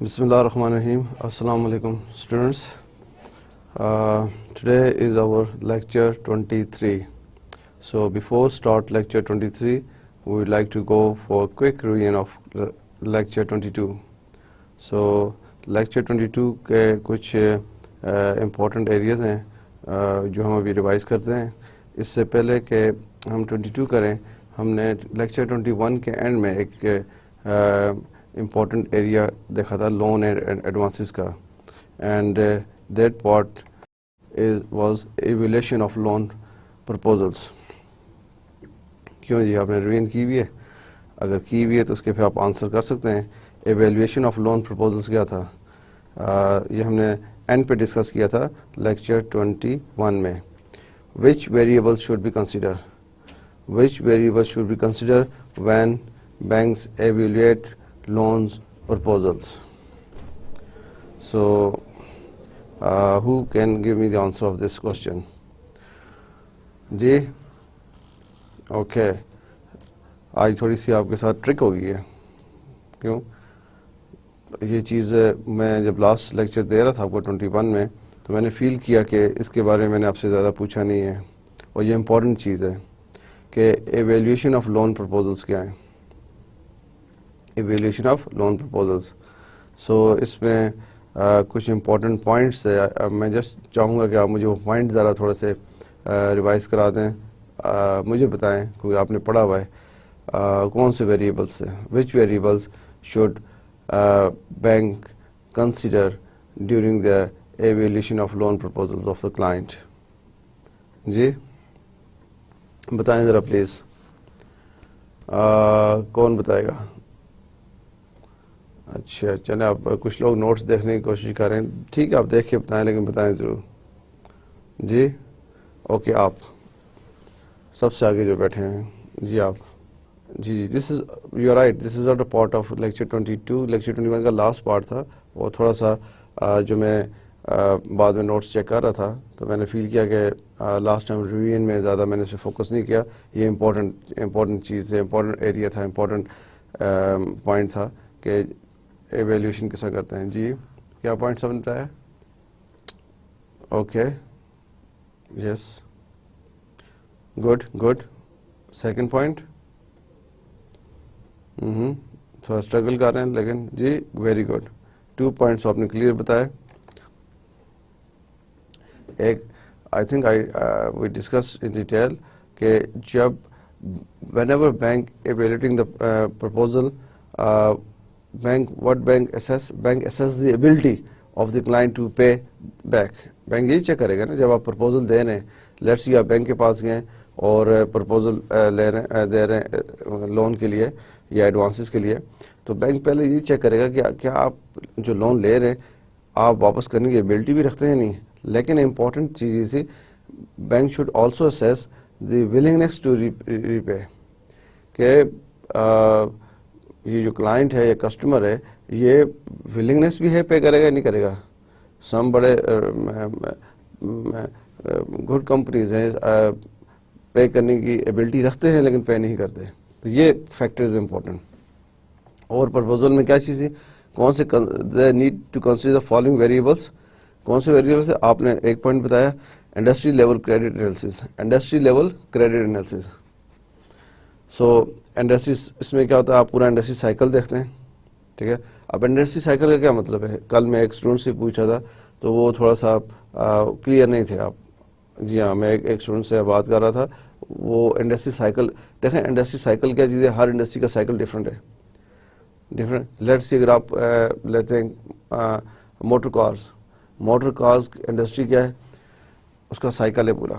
Bismillah ar-Rahman ar-Rahim. Assalamu alaikum, students. Today is our lecture 23. So before start lecture 23, we would like to go for a quick revision of lecture 22. So lecture 22 کے کچھ important areas ہیں جو ہم ابھی revise کرتے ہیں. اس سے پہلے کہ ہم 22 کریں, ہم نے لیکچر 21 کے اینڈ میں ایک امپورٹنٹ ایریا دیکھا تھا لون اینڈ ایڈوانسز کا, and that part was ایویلیشن of loan proposals. کیوں جی, آپ نے ریویژن کی ہوئی ہے؟ اگر کی ہوئی ہے تو اس کے پھر آپ آنسر کر سکتے ہیں. ایویلیشن آف لون پرپوزلس کیا تھا, یہ ہم نے اینڈ پہ ڈسکس کیا تھا لیکچر 21 میں. Which variables should be considered? Which variables should be considered when banks evaluate loans proposals? So, who can give me the answer of this question? جی اوکے, آج تھوڑی سی آپ کے ساتھ ٹرک ہو گئی ہے. کیوں؟ یہ چیز میں جب لاسٹ لیکچر دے رہا تھا آپ کو 21 میں, تو میں نے فیل کیا کہ اس کے بارے میں میں نے آپ سے زیادہ پوچھا نہیں ہے, اور یہ امپورٹنٹ چیز ہے کہ ایویلیویشن آف لون پرپوزلس کیا ہیں. Evaluation of loan proposals. So اس میں کچھ امپورٹنٹ پوائنٹس ہے. میں جسٹ چاہوں گا کہ آپ مجھے وہ پوائنٹ ذرا تھوڑے سے ریوائز کرا دیں. مجھے بتائیں, کیونکہ آپ نے پڑھا ہوا ہے, کون سے ویریبلس ہیں. Which variables should bank consider during the evaluation of loan proposals of the client. جی بتائیں ذرا پلیز, کون بتائے گا؟ اچھا چلیں, آپ کچھ لوگ نوٹس دیکھنے کی کوشش کریں. ٹھیک ہے, آپ دیکھ کے بتائیں, لیکن بتائیں ضرور. جی اوکے, آپ سب سے آگے جو بیٹھے ہیں, جی آپ. جی this is you are right, this is not a part of lecture 22. Lecture 21 کا لاسٹ پارٹ تھا, وہ تھوڑا سا جو میں بعد میں نوٹس چیک کر رہا تھا تو میں نے فیل کیا کہ لاسٹ ٹائم ریویژن میں زیادہ میں نے اس پہ فوکس نہیں کیا. یہ امپورٹنٹ چیز ہے, امپورٹنٹ ایریا تھا, امپورٹنٹ پوائنٹ تھا کہ ایویلیوشن کیسا کرتے ہیں. جی کیا پوائنٹ سب نے بتایا؟ Okay yes good. Second point تھوڑا اسٹرگل کر رہے ہیں, لیکن جی ویری گڈ. 2 پوائنٹس آپ نے کلیئر بتایا. ایک I think we discuss in detail کہ جب whenever bank evaluating the proposal, bank assess the ability of the client to pay back. Bank یہی چیک کرے گا نا, جب آپ پرپوزل دے رہے ہیں, لیٹس سی آپ بینک کے پاس گئے اور پرپوزل دے رہے ہیں لون کے لیے یا ایڈوانسز کے لیے, تو بینک پہلے یہ چیک کرے گا کہ کیا آپ جو لون لے رہے ہیں آپ واپس کرنے کی ایبلٹی بھی رکھتے ہیں نہیں. لیکن امپورٹنٹ چیز یہ تھی, bank should also assess the willingness to repay, کہ یہ جو کلائنٹ ہے یا کسٹمر ہے, یہ ولنگنیس بھی ہے پے کرے گا نہیں کرے گا. سم بڑے گڈ کمپنیز ہیں پے کرنے کی ایبلٹی رکھتے ہیں لیکن پے نہیں کرتے. تو یہ فیکٹرز امپورٹنٹ. اور پرپوزل میں کیا چیز تھی, کون سے they need to consider the following variables. کون سے ویریبلس ہے؟ آپ نے ایک پوائنٹ بتایا, industry level credit analysis. Industry level credit analysis. So industry, اس میں کیا ہوتا ہے, آپ پورا انڈسٹری سائیکل دیکھتے ہیں. ٹھیک ہے, اب انڈسٹری سائیکل کا کیا مطلب ہے؟ کل میں ایک اسٹوڈنٹ سے پوچھا تھا تو وہ تھوڑا سا کلیئر نہیں تھے آپ. جی ہاں, میں ایک اسٹوڈنٹ سے بات کر رہا تھا, وہ انڈسٹری سائیکل دیکھیں. انڈسٹری سائیکل کیا چیز ہے؟ ہر انڈسٹری کا سائیکل ڈفرینٹ ہے. لیٹس سی اگر آپ لیتے ہیں موٹر کارز انڈسٹری کیا ہے, اس کا سائیکل ہے پورا.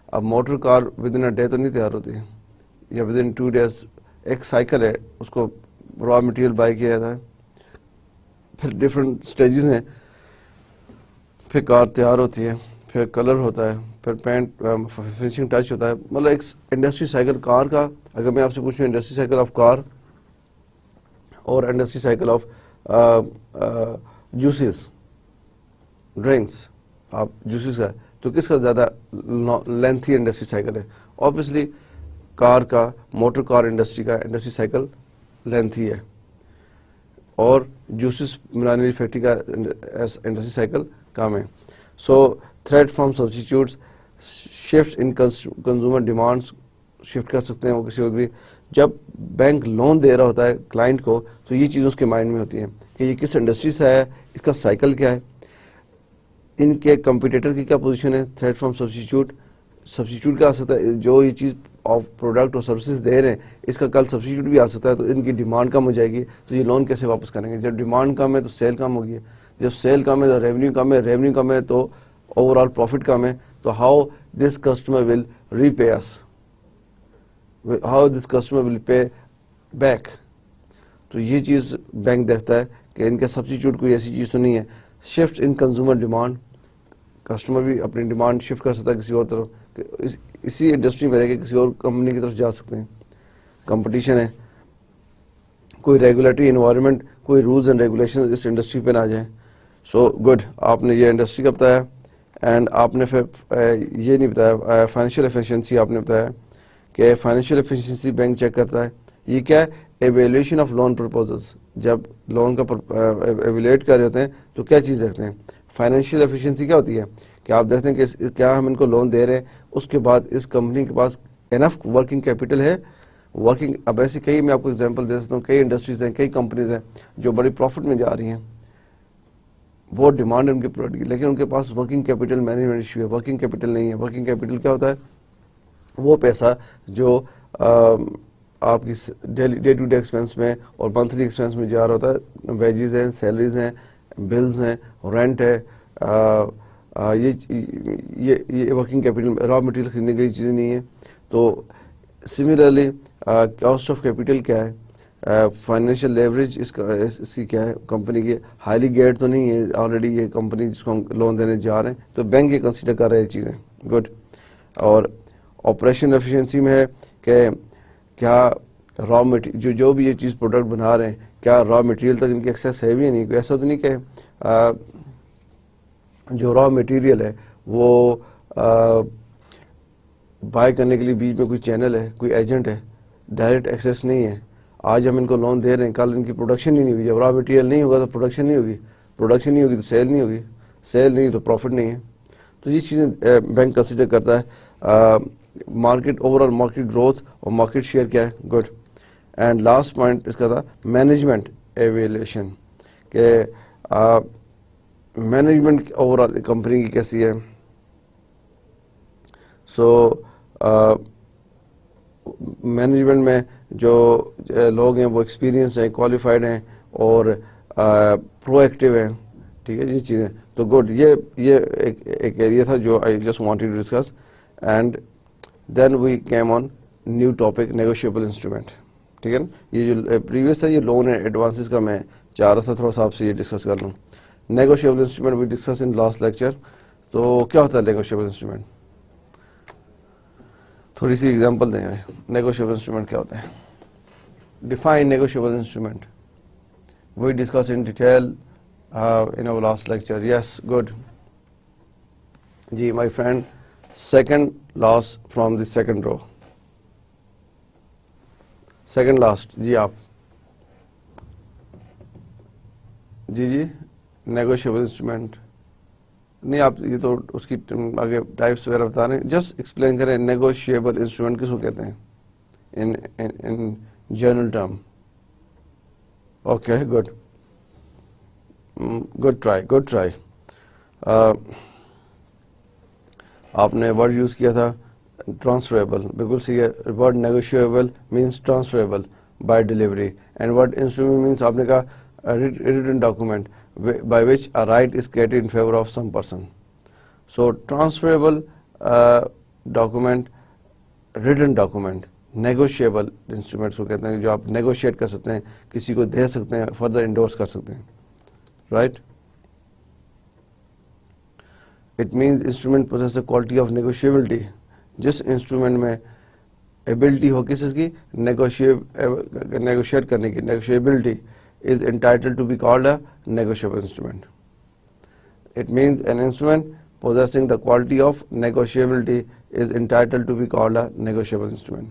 اب motor car with in a day تو نہیں تیار ہوتی ہے, یا ود ان 2 days. ایک سائیکل ہے, اس کو را مٹیریل بائی کیا جاتا ہے, پھر ڈفرینٹ سٹیجز ہیں, پھر کار تیار ہوتی ہے, پھر کلر ہوتا ہے, پھر پینٹ فنیشنگ ٹچ ہوتا ہے. مطلب ایک انڈسٹری سائیکل کار کا, اگر میں آپ سے پوچھوں انڈسٹری سائیکل آف کار اور industry cycle of juices drinks, آپ جوسز کا, تو کس کا زیادہ لینتھی انڈسٹری سائیکل ہے؟ آبویسلی کار کا, موٹر کار انڈسٹری کا انڈسٹری سائیکل لینتھی ہے. اور جوسز بنانے والی فیکٹری کا انڈسٹری سائیکل کم ہے. So threat from substitutes shift in consumer demands shift کر سکتے ہیں وہ کسی وقت بھی. جب بینک لون دے رہا ہوتا ہے کلائنٹ کو تو یہ چیز اس کے مائنڈ میں ہوتی ہیں کہ یہ کس انڈسٹری سے آیا ہے, اس کا سائیکل کیا ہے, ان کے کمپیٹیٹر کی کیا پوزیشن ہے. تھریٹ فرام سبسٹیچیوٹ کا آ سکتا ہے, جو یہ چیز پروڈکٹ اور سروسز دے رہے ہیں اس کا کل سبسٹیچیوٹ بھی آ سکتا ہے, تو ان کی ڈیمانڈ کم ہو جائے گی, تو یہ لون کیسے واپس کریں گے. جب ڈیمانڈ کم ہے تو سیل کم ہوگی, جب سیل کم ہے تو ریونیو کم ہے, ریونیو کم ہے تو اوور آل پروفٹ کم ہے. تو how this customer will repay us, how this customer will pay back. تو یہ چیز بینک دیکھتا ہے کہ ان کا سبسٹیچیوٹ کوئی ایسی چیز تو نہیں ہے. Shift in consumer demand, customer بھی اپنی ڈیمانڈ شفٹ کر سکتا ہے کسی اور طرف, اسی انڈسٹری میں رہ کے کسی اور کمپنی کی طرف جا سکتے ہیں. کمپٹیشن ہے, کوئی ریگولیٹری انوائرمنٹ, کوئی رولز اینڈ ریگولیشن اس انڈسٹری پہ نہ آ جائیں. سو گڈ, آپ نے یہ انڈسٹری کا بتایا, اینڈ آپ نے پھر یہ نہیں بتایا فائنینشیل ایفیشنسی. آپ نے بتایا کہ فائنینشیل ایفیشنسی بینک چیک کرتا ہے. یہ کیا ہے, ایویلیویشن آف لون پرپوزلس. جب لون کا ایویلیٹ کر رہے ہوتے ہیں تو کیا چیز دیکھتے ہیں. فائنینشیل ایفیشنسی کیا ہوتی ہے کہ آپ دیکھتے ہیں کہ کیا ہم ان کو لون دے رہے ہیں, اس کے بعد اس کمپنی کے پاس انف ورکنگ کیپٹل ہے. ورکنگ, اب ایسی کئی, میں آپ کو ایگزامپل دے سکتا ہوں, کئی انڈسٹریز ہیں, کئی کمپنیز ہیں جو بڑی پروفٹ میں جا رہی ہیں, بہت ڈیمانڈ ہے ان کے پروڈکٹ کی, لیکن ان کے پاس ورکنگ کیپٹل مینجمنٹ ایشو ہے, ورکنگ کیپٹل نہیں ہے. ورکنگ کیپٹل کیا ہوتا ہے, وہ پیسہ جو آپ کی ڈے ٹو ڈے ایکسپینس میں اور منتھلی ایکسپینس میں جا رہا ہوتا ہے, ویجز ہیں, سیلریز ہیں, بلز ہیں, رینٹ ہے, یہ ورکنگ کیپٹل, را مٹیریل خریدنے کی چیزیں نہیں ہیں. تو سملرلی کاسٹ آف کیپٹل کیا ہے, فائنینشیل لیوریج اس کی کیا ہے, کمپنی کی ہائیلی گیئرڈ تو نہیں ہے آلریڈی یہ کمپنی جس کو ہم لون دینے جا رہے ہیں, تو بینک یہ کنسیڈر کر رہے ہیں چیزیں. گڈ. اور آپریشن ایفیشنسی میں ہے کہ کیا را مٹیریل, جو بھی یہ چیز پروڈکٹ بنا رہے ہیں, کیا را مٹیریل تک ان کی ایکسیس ہے بھی یا نہیں. کوئی ایسا تو نہیں کہ جو را مٹیریل ہے وہ بائی کرنے کے لیے بیچ میں کوئی چینل ہے, کوئی ایجنٹ ہے, ڈائریکٹ ایکسیس نہیں ہے. آج ہم ان کو لون دے رہے ہیں, کل ان کی پروڈکشن ہی نہیں ہوگی. جب را مٹیریل نہیں ہوگا تو پروڈکشن نہیں ہوگی, پروڈکشن نہیں ہوگی تو سیل نہیں ہوگی, سیل نہیں تو پروفٹ نہیں ہے. تو یہ چیزیں بینک کنسیڈر کرتا ہے. Market, over all market growth اور مارکیٹ شیئر کیا ہے. گڈ. اینڈ لاسٹ پوائنٹ اس کا تھا مینجمنٹ ایویلیشن, کہ مینجمنٹ اوور آل کمپنی کی کیسی ہے. سو مینجمنٹ میں جو لوگ ہیں وہ ایکسپیرینس ہیں, کوالیفائڈ ہیں اور پرو ایکٹیو ہیں. ٹھیک ہے, یہ چیزیں. تو گڈ, یہ ایک ایریا تھا جو I just wanted to discuss. And then we came on new topic, negotiable instrument. ٹھیک ہے نا, یہ جو پریویس ہے یہ لون اینڈ ایڈوانسز کا میں چاہ رہا تھا تھوڑا سا آپ سے یہ ڈسکس کر لوں. Negotiable instrument we discuss in last lecture. تو کیا ہوتا ہے نیگوشیبل انسٹرومنٹ, تھوڑی سی ایگزامپل دیں. نیگوشیبل انسٹرومنٹ کیا ہوتا ہے, define negotiable instrument. We discuss in detail in our last lecture. Yes, good. جی my friend, second last from the second row. Second last, جی آپ. جی نیگوشیبل انسٹرومنٹ نہیں, آپ یہ تو اس کی آگے ٹائپس وغیرہ بتا رہے ہیں, جسٹ ایکسپلین کریں نیگوشیبل انسٹرومنٹ کس کو کہتے ہیں in general term. Okay, good. Good try. آپ نے ورڈ یوز کیا تھا ٹرانسفریبل, بالکل صحیح ہے. Word negotiable means transferable by delivery, and word instrument means آپ نے کہا return document by which a right is created in favor of some person. So transferable document, written document, negotiable instruments کو کہتے ہیں جو آپ نیگوشیٹ کر سکتے ہیں, کسی کو دے سکتے ہیں, فردر انڈورس کر سکتے ہیں. Right? It means instrument possess the quality of negotiability. جس انسٹرومنٹ میں ایبلٹی ہو کس کی, نیگوشیٹ کرنے کی, negotiability, is entitled to be called a negotiable instrument. It means an instrument possessing the quality of negotiability is entitled to be called a negotiable instrument.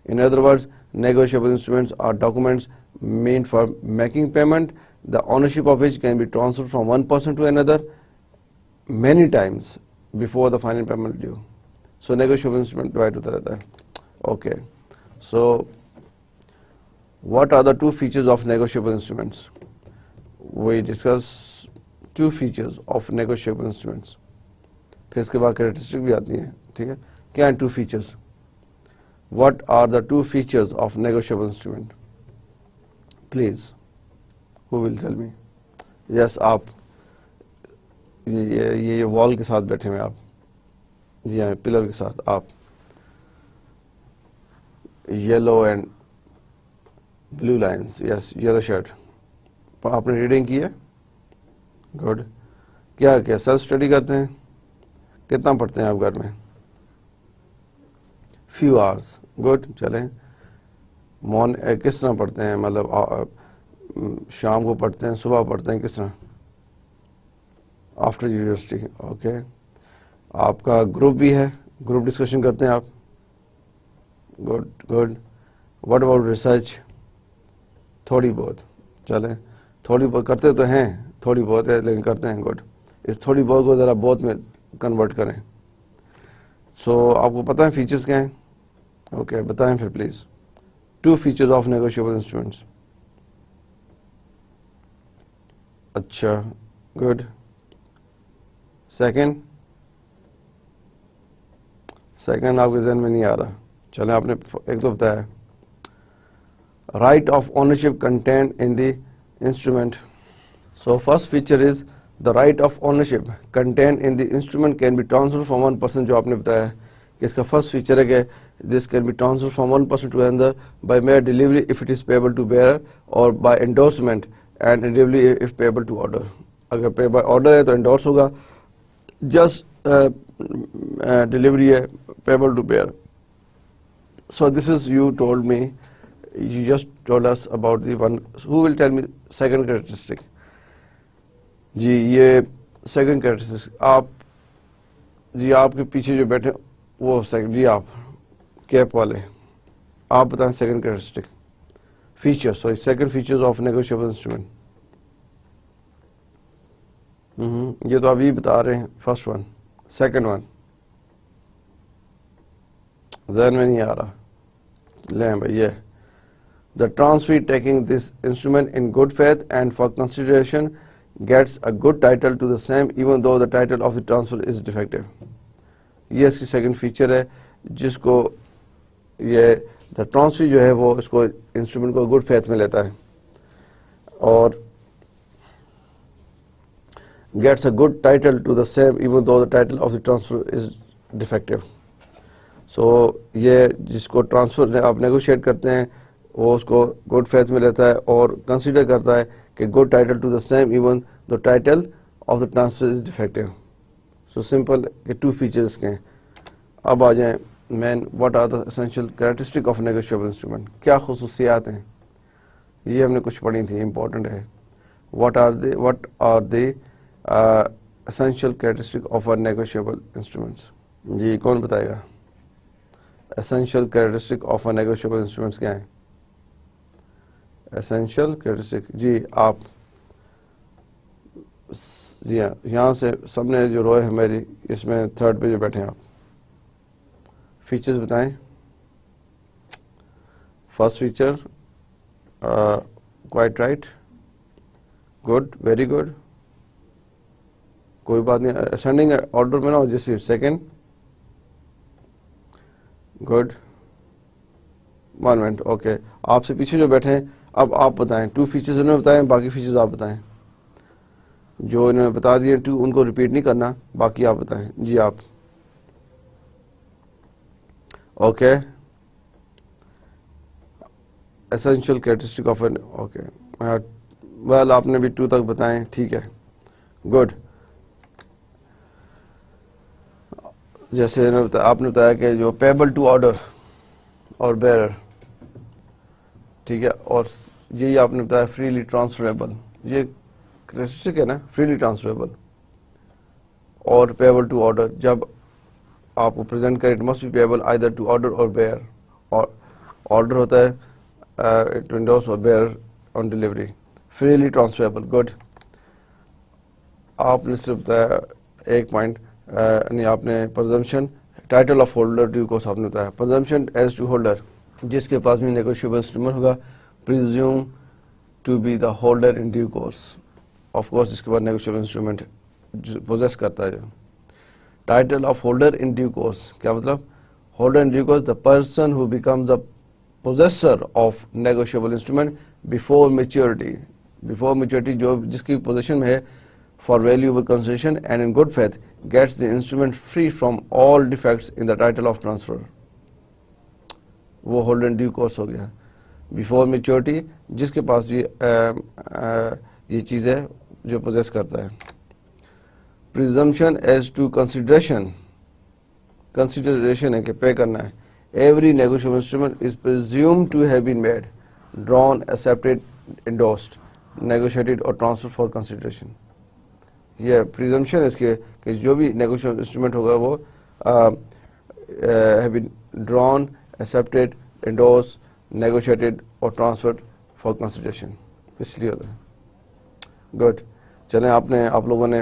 In other words, negotiable instruments are documents meant for making payment the ownership of which can be transferred from one person to another many times before the final payment due. So negotiable instrument divide ہوتا رہتا ہے. Okay, so what are the two features of negotiable instruments? We discuss two features of negotiable instruments. پھر اس کے بعد characteristic بھی آتی ہیں. ٹھیک ہے, کیا ہیں two features? What are the two features of negotiable instrument? Please, who will tell me? Yes, آپ یہ وال کے ساتھ بیٹھے ہوئے آپ, جی ہاں پلر کے ساتھ آپ, yellow and blue lines, yes yellow shirt. آپ نے ریڈنگ کی ہے؟ گڈ. کیا کیا سیلف اسٹڈی کرتے ہیں؟ کتنا پڑھتے ہیں آپ گھر میں؟ Few hours. گڈ. چلیں کس طرح پڑھتے ہیں, مطلب شام کو پڑھتے ہیں, صبح پڑھتے ہیں, کس طرح؟ After university. اوکے. آپ کا گروپ بھی ہے, گروپ ڈسکشن کرتے ہیں آپ؟ Good good. What about research? تھوڑی بہت. چلیں تھوڑی بہت کرتے تو ہیں, تھوڑی بہت ہے لیکن کرتے ہیں. گڈ. اس تھوڑی بہت کو ذرا بہت میں کنورٹ کریں. سو آپ کو پتہ ہے فیچرز کیا ہیں؟ اوکے بتائیں پھر please. Two features of negotiable instruments. اچھا گڈ. سیکنڈ آپ کے ذہن میں نہیں آ رہا. چلیں آپ نے ایک تو بتایا. Right of ownership content in the instrument. So first feature is the right of ownership contained in the instrument can be transferred from one person. جو آپ نے بتایا کہ اس کا فرسٹ فیچر ہے کہ this can be transferred from one person to another by mere delivery if it is payable to bearer or by endorsement and delivery if payable to order. اگر pay by order ہے تو endorse ہوگا, just delivery ہے payable to bearer. So this is you told me, you just told us about the one. Who will tell me second characteristic? جی یہ second characteristic آپ, جی آپ کے پیچھے جو بیٹھے وہ سیکنڈ, جی آپ کیپ والے آپ بتائیں second characteristic feature. Sorry second features of negotiable instrument. یہ تو آپ یہ بتا رہے ہیں فرسٹ ون. سیکنڈ ون ذہن میں نہیں آ رہا. لیں بھائی یہ the transferee taking this instrument in good faith and for consideration gets a good title to the same even though the title of the transfer is defective. یہ اس کی second feature ہے جس کو یہ دا ٹرانسفر جو ہے وہ اس کو انسٹرومنٹ کو گڈ فیتھ میں لیتا ہے اور gets a good title to the same even though the title of the transfer is defective. So یہ جس کو ٹرانسفر آپ نیگوشیٹ کرتے ہیں وہ اس کو گڈ فیتھ میں لیتا ہے اور کنسیڈر کرتا ہے کہ good title to the same even the title of the transfer is defective. So simple کہ ٹو فیچرس کے ہیں. اب آ جائیں main, what are the essential characteristic of negotiable instrument. کیا خصوصیات ہیں, یہ ہم نے کچھ پڑھی تھی, امپورٹنٹ ہے. What are the essential characteristic of our negotiable instruments. جی کون بتائے گا essential characteristic of our negotiable instruments کیا ہیں؟ Essential characteristic. جی آپ, جی ہاں یہاں سے سب نے جو رو ہے میری اس میں تھرڈ پہ جو بیٹھے ہیں آپ, فیچرز بتائیں. First feature quite right. Good, very good, کوئی بات نہیں. اسینڈنگ آرڈر میں نہ ہو جیسے. Second good. 1 منٹ. اوکے آپ سے پیچھے جو بیٹھے ہیں اب آپ بتائیں. ٹو فیچرز انہوں نے بتائیں, باقی فیچرز آپ بتائیں. جو انہوں نے بتا دیے ٹو ان کو ریپیٹ نہیں کرنا, باقی آپ بتائیں. جی آپ. Okay essential characteristic of an. Okay well آپ نے بھی 2 تک بتائیں, ٹھیک ہے. گڈ. جیسے آپ نے بتایا کہ جو پیبل ٹو آرڈر اور بیرر, ٹھیک ہے, اور یہی آپ نے بتایا فریلی ٹرانسفریبل. یہ کریکٹرسٹک ہے نا, فریلی ٹرانسفریبل اور پیبل ٹو آرڈر. جب آپ کو پریزنٹ کریں it must be payable either to order or bearer. اور آرڈر ہوتا ہے to endorse or bearer on delivery. freely transferable. Good. آپ نے صرف بتایا ایک پوائنٹ، یعنی آپ نے presumption title of holder due course آپ نے بتایا. presumption as to holder، جس کے پاس بھی نیگوشیبل انسٹرومنٹ ہوگا presume to be the holder in due course. Of course جس کے بعد نیگوشیبل انسٹرومنٹ پوزیس کرتا ہے. جو title of holder in due course کیا مطلب؟ Holder in due course the person who becomes the possessor of negotiable instrument before maturity. Before maturity جو جس کی پوزیشن میں ہے for valuable consideration and in good faith gets the instrument free from all defects in the title of transfer. وہ holder in due course ہو گیا. Before maturity جس کے پاس بھی یہ چیز ہے جو possess کرتا ہے. Presumption as to consideration. Consideration ہے کہ pay کرنا ہے. Every negotiable instrument is presumed to have been made, drawn, accepted, endorsed, negotiated or transferred for consideration. یہ presumption ہے اس کے کہ جو بھی negotiable instrument ہوگا وہ have been drawn, accepted, endorsed, negotiated or transferred for consideration. اس لیے ہوتا ہے. Good. چلیں آپ لوگوں نے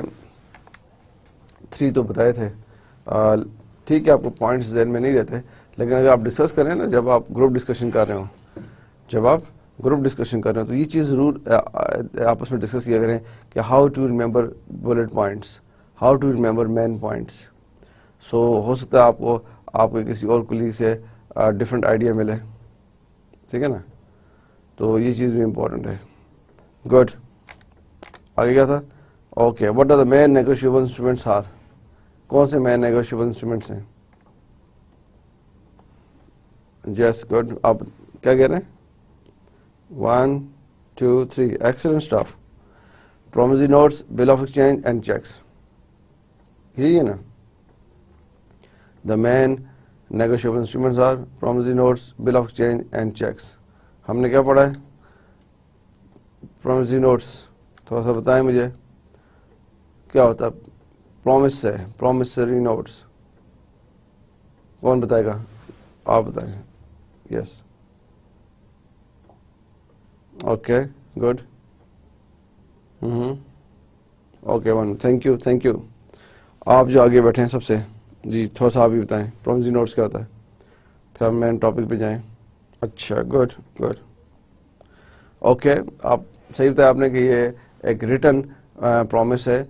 3 تو بتائے تھے. ٹھیک ہے آپ کو پوائنٹس ذہن میں نہیں رہتے، لیکن اگر آپ ڈسکس کریں نا، جب آپ گروپ ڈسکشن کر رہے ہوں تو یہ چیز ضرور آپس میں ڈسکس کیا کریں کہ how to remember bullet points, how to remember main points. So ہو سکتا ہے آپ کو کسی اور کلیگ سے ڈفرینٹ آئیڈیا ملے، ٹھیک ہے نا، تو یہ چیز بھی امپورٹنٹ ہے. گڈ. آگے کیا تھا؟ Okay. What are the main negotiable instruments are? کون سے مین نیگوشیبل انسٹرومنٹس ہیں؟ جیس. گڈ. آپ کیا کہہ رہے ہیں؟ 1 2 3. Excellent staff. Promissory notes, bill of exchange and cheques. یہی ہے نا؟ The main negotiable instruments are promissory notes, bill of exchange and cheques. ہم نے کیا پڑھا ہے؟ پرومزری نوٹس تھوڑا سا بتائیں مجھے کیا ہوتا ہے؟ پرومس سے پرومسری نوٹس کون بتائے گا؟ آپ بتائیں. Yes. Okay. Good. Okay. One. Thank you. آپ جو آگے بیٹھے ہیں سب سے، جی تھوڑا سا آپ بھی بتائیں پرومسری نوٹس کیا ہوتا ہے، پھر ہم مین ٹاپک پہ جائیں. اچھا. گڈ. اوکے. آپ صحیح بتایا آپ نے کہ یہ ایک ریٹن پرومس ہے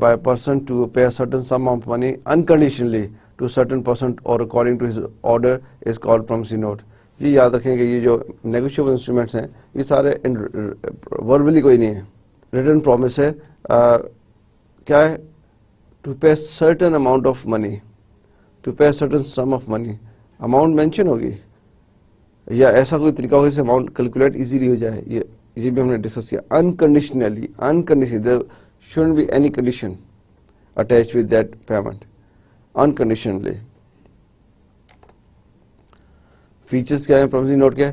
by a person to pay a certain sum of money unconditionally to a certain person or according to his order is called promissory note. یہ یاد رکھیں کہ یہ جو نیگوشیبل انسٹرومنٹس ہیں یہ سارے وربلی کوئی نہیں ہے. ریٹن پرومس ہے کیا ہے؟ To pay certain amount of money, to pay a certain sum of money. Amount mention ہوگی یا ایسا کوئی طریقہ ہوگا جس سے اماؤنٹ کیلکولیٹ ایزیلی ہو جائے. یہ بھی ہم نے ڈسکس کیا. Unconditionally there shouldn't be any condition attached with that payment. Unconditionally. Features کیا ہیں promissory note کے؟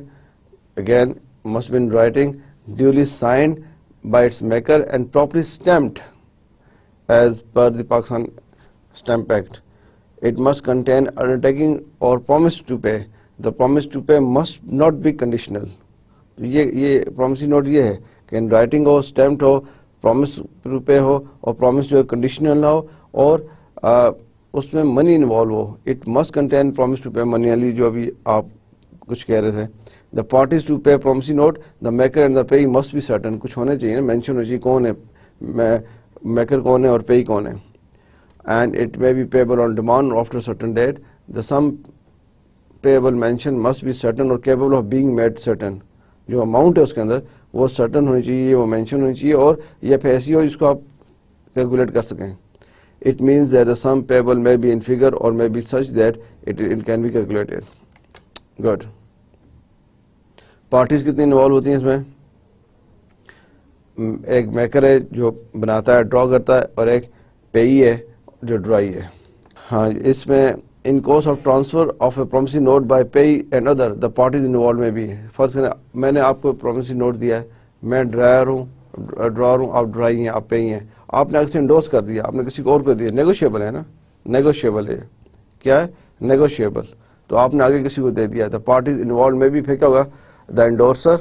Again, must be in writing, duly signed by its maker and properly stamped as per the Pakistan Stamp Act. It must contain undertaking or promise to pay. The promise to pay must not be conditional. یہ promissory note یہ ہے کہ in writing ہو، stamped ہو، promise pay ہو، اور promise جو ہے کنڈیشنل نہ ہو، اور اس میں منی انوالو ہو. It must contain promise to pay money. Ali جو ابھی آپ کچھ کہہ رہے تھے، the parties to pay promissory note, the maker and the payee must be certain. کچھ ہونا چاہیے نا، مینشن ہونا چاہیے کون ہے میکر، کون ہے اور پیئی کون ہے. And it may be payable on demand after certain date. The sum payable mention must be certain or capable of being made certain. جو اماؤنٹ ہے اس کے اندر وہ سرٹن ہونی چاہیے، وہ مینشن ہونی چاہیے، اور یہ پھر ایسی ہو جس کو آپ کیلکولیٹ کر سکیں. It means that the sum payable may be in figure or may be such that it can be calculated. Good. Parties کتنی انوالو ہوتی ہیں اس میں؟ ایک میکر ہے جو بناتا ہے، ڈرا کرتا ہے، اور ایک پیئی ہے جو ڈرائی ہے. ہاں، اس میں in course of transfer of a promissory note by payee and other the parties involved may be. فرض کریں میں نے آپ کو promissory note دیا ہے، میں ڈرائر ہوں، آپ ڈرائی ہیں، آپ پیئی ہیں، آپ نے کسی انڈورس کر دیا، آپ نے کسی کو اور کو دیا. نیگوشیبل ہے نا، نیگوشیبل ہے. کیا ہے؟ نیگوشیبل. تو آپ نے آگے کسی کو دے دیا. دا پارٹیز انوالوڈ میں بھی پھر کیا ہوگا؟ دا endorser,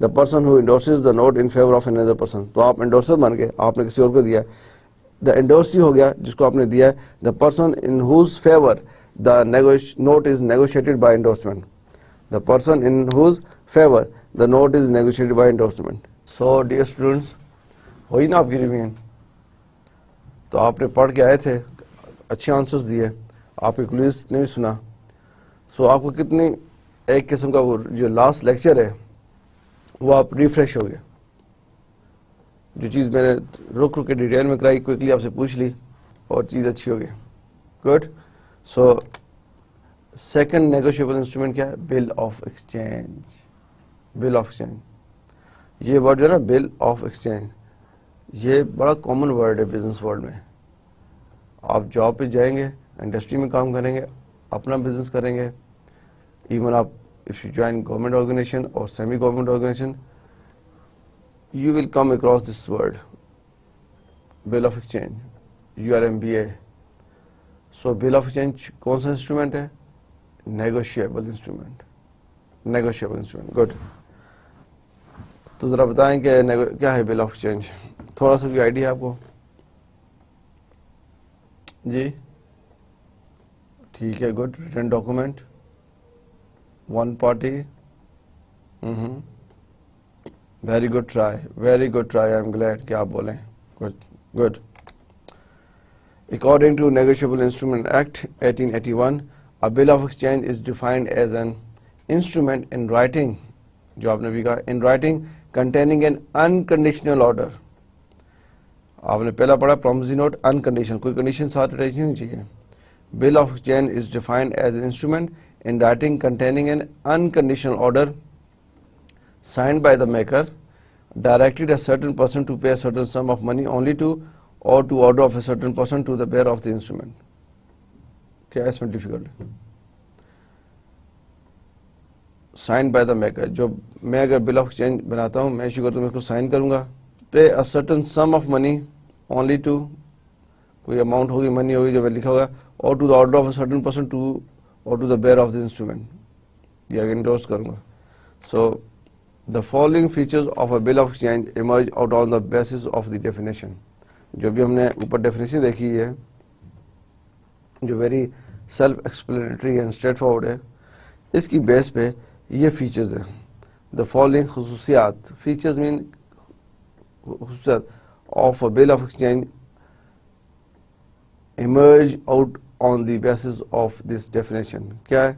the person who endorses the note in favor of another person. تو آپ endorser بن گئے, آپ نے کسی اور کو دیا ہے. The endorsee ہو گیا جس کو آپ نے دیا ہے, the person in whose favor the note is negotiated by endorsement. The person in whose favor the note is negotiated by endorsement. So dear students, ہوئی نا آپ کی ریویژن؟ تو آپ نے پڑھ کے آئے تھے, اچھے آنسرز دیے, آپ کے کلیز نے بھی سنا. سو آپ کو کتنی ایک قسم کا وہ جو لاسٹ لیکچر ہے وہ آپ ریفریش ہو گئے. جو چیز میں نے رک کے ڈیٹیل میں کرائی, کوئکلی آپ سے پوچھ لی اور چیز اچھی ہو گئی. Good. So second negotiable instrument کیا ہے؟ بل of exchange. Bill of exchange, یہ ورڈ جو ہے نا بل آف ایکسچینج, یہ بڑا کامن ورڈ ہے بزنس ورلڈ میں. آپ جاب پہ جائیں گے, انڈسٹری میں کام کریں گے, اپنا بزنس کریں گے, ایون آپ if you join government organization or semi government organization, you will come across this word, bill of exchange, URMBA. So bill of exchange کون سا انسٹرومنٹ ہے؟ Negotiable instrument. Negotiable instrument. Good. تو ذرا بتائیں کہ کیا ہے بل آف ایکسچینج؟ تھوڑا سا کوئی آئیڈیا آپ کو؟ جی ٹھیک ہے. Good. Return document, one party. Very good try, very good try. I am glad کہ آپ بولیں. Good good. According to Negotiable Instrument Act 1881, a bill of exchange is defined as an instrument in writing, جو آپ نے بھی کہا, in writing containing an unconditional order. آپ نے پہلا پڑھا promissory note unconditional, کوئی کنڈیشن ساتھ اٹیچ نہیں چاہیے. Bill of exchange is defined as an instrument in writing containing an unconditional order signed by the maker, directed a certain person to pay a certain sum of money only to or to order of a certain person to the bearer of the instrument. کیا اس میں difficult ہے؟ Sign by the maker. جو میں اگر بل of exchange بناتا ہوں, میں issue کرتا ہوں, میں اس کو سائن کروں گا. Pay a certain sum of money only to, کوئی اماؤنٹ ہوگی, منی ہوگی جو میں لکھا ہوگا, or to the order of a certain person to or to the bearer of the instrument, یہ اگر انڈورس کروں گا. سو the following features of a bill of exchange emerge out on the basis of the definition. جو بھی ہم نے اوپر definition دیکھی ہے, جو very self explanatory and straight forward ہے, اس کی بیس پہ یہ فیچرز ہیں. the following خصوصیات, فیچرز مین خصوصیات of a bill of exchange emerge out on the basis of this definition. کیا ہے؟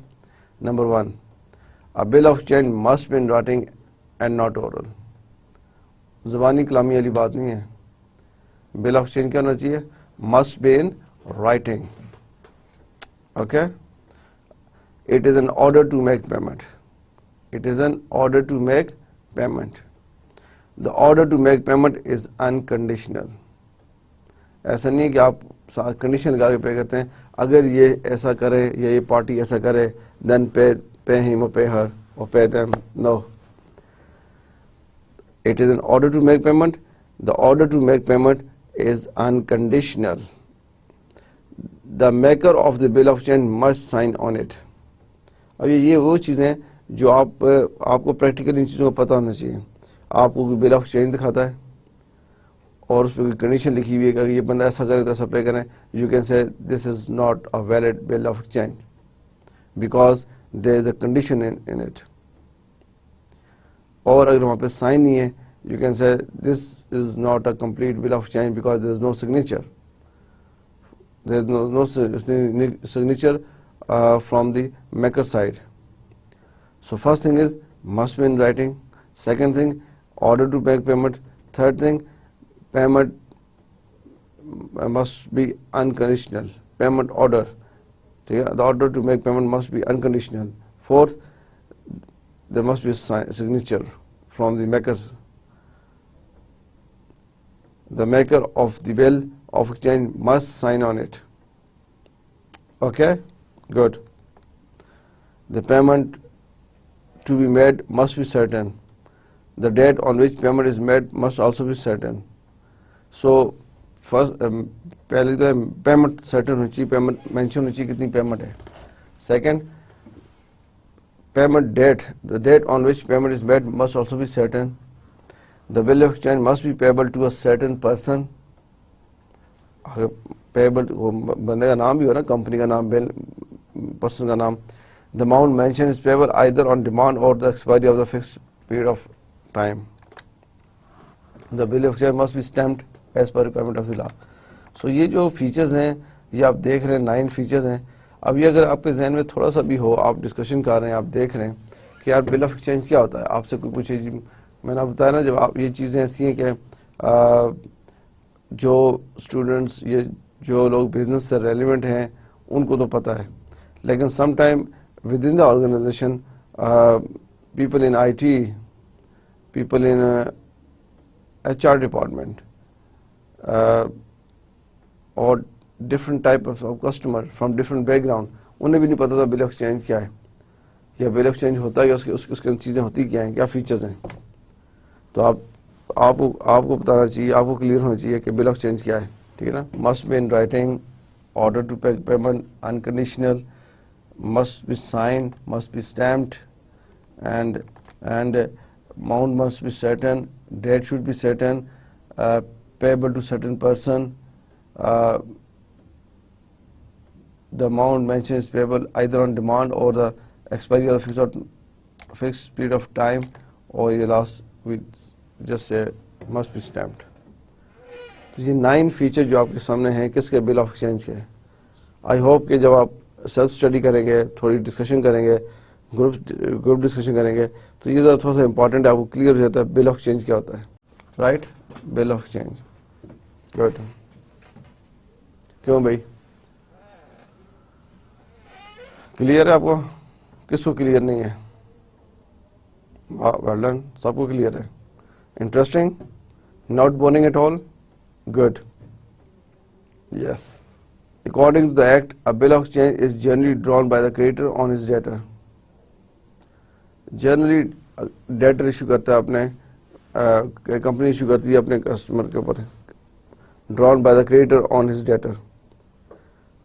Number 1, a bill of exchange must be in writing and not oral. زبانی کلامی والی بات نہیں ہے. بل آف ایکسچینج کیا ہونا چاہیے؟ must be in writing. Okay? It is an order to make payment. It is an order to make payment. The order to make payment is unconditional. ایسا نہیں کہ آپ کنڈیشن لگا کے پے کرتے ہیں, اگر یہ ایسا کرے یا یہ پارٹی ایسا کرے then pay him or pay her or pay them. No. It is an order to make payment. The order to make payment is unconditional. The maker of the bill of exchange must sign on it. اب یہ وہ چیزیں جو آپ کو practically ان چیزوں کا پتہ ہونا چاہیے. آپ کو بل آف ایکسچینج دکھاتا ہے اور اس پہ کوئی کنڈیشن لکھی ہوئی ہے کہ اگر یہ بندہ ایسا کرے تو ایسا پے کریں, you can say this is not a valid bill of exchange because there is a condition in it. اور اگر وہاں پہ سائن نہیں ہے, you can say this is not a complete bill of exchange because there is no signature. There is no signature from the maker side. So first thing is must be in writing. Second thing, order to make payment. Third thing, payment must be unconditional. Payment order. The order to make payment must be unconditional. Fourth, there must be a signature from the maker. The maker of the bill of exchange must sign on it. Okay? Good. The payment to be made must be certain. The date on which payment is made must also be certain. So, first, پہلے تو payment certain ہونی چاہیے, payment mention ہونی چاہیے کتنی payment ہے. Second, payment date, the date on which payment is made must also be certain. The bill of exchange must be payable to a certain person. Payable بندے کا نام بھی ہو نا, کمپنی کا نام, bill person کا نام. The amount mentioned is payable either on demand or the expiry of the fixed period of time. The bill of exchange must be stamped as per requirement of the law. So یہ جو features ہیں یہ آپ دیکھ رہے ہیں 9 features ہیں. اب یہ اگر آپ کے ذہن میں تھوڑا سا بھی ہو, آپ ڈسکشن کر رہے ہیں, آپ دیکھ رہے ہیں کہ یار بل آف ایکسچینج کیا ہوتا ہے, آپ سے کوئی پوچھے جی, میں نے آپ بتایا نا, جب آپ یہ چیزیں ایسی ہیں کہ جو اسٹوڈنٹس, یہ جو لوگ بزنس سے ریلیونٹ ہیں ان کو تو پتہ ہے, لیکن some time within the organization people in I T, people in H R department or different type of customer from different background, انہیں بھی نہیں پتا تھا بل آف ایکسچینج کیا ہے, یا بل آف ایکسچینج ہوتا ہے, یا اس کے چیزیں ہوتی کیا ہیں, کیا فیچرز ہیں. تو آپ کو بتانا چاہیے, آپ کو کلیئر ہونا چاہیے کہ بل آف ایکسچینج کیا ہے, ٹھیک ہے نا. Must be in writing, order to payment unconditional, must be sign, must be stamped, and amount must be certain, date should be certain, payable to certain person. The amount mentioned is payable either on demand or the expiry of the fixed period of time, or your last we just say must be stamped. تو یہ 9 feature جو آپ کے سامنے ہیں کس کے, بل of exchange کے. آئی ہوپ کہ جب آپ سیلف اسٹڈی کریں گے, تھوڑی ڈسکشن کریں گے, گروپ ڈسکشن کریں گے, تو یہ ذرا تھوڑا سا امپورٹنٹ ہے, آپ کو کلیئر ہو جاتا ہے بل آف ایکسچینج کیا ہوتا ہے. Right, bill of exchange. Good. کیوں بھائی, کلیئر ہے آپ کو؟ کس کو کلیئر نہیں ہے؟ ویل ڈن, سب کو کلیئر ہے. Interesting, not boring at all. Good. Yes. According to the Act, a bill of exchange is generally drawn by the creditor on his debtor. Generally debtor issue کرتا ہے اپنے, company issue کرتی ہے اپنے customer کے اوپر, drawn by the creditor on his debtor.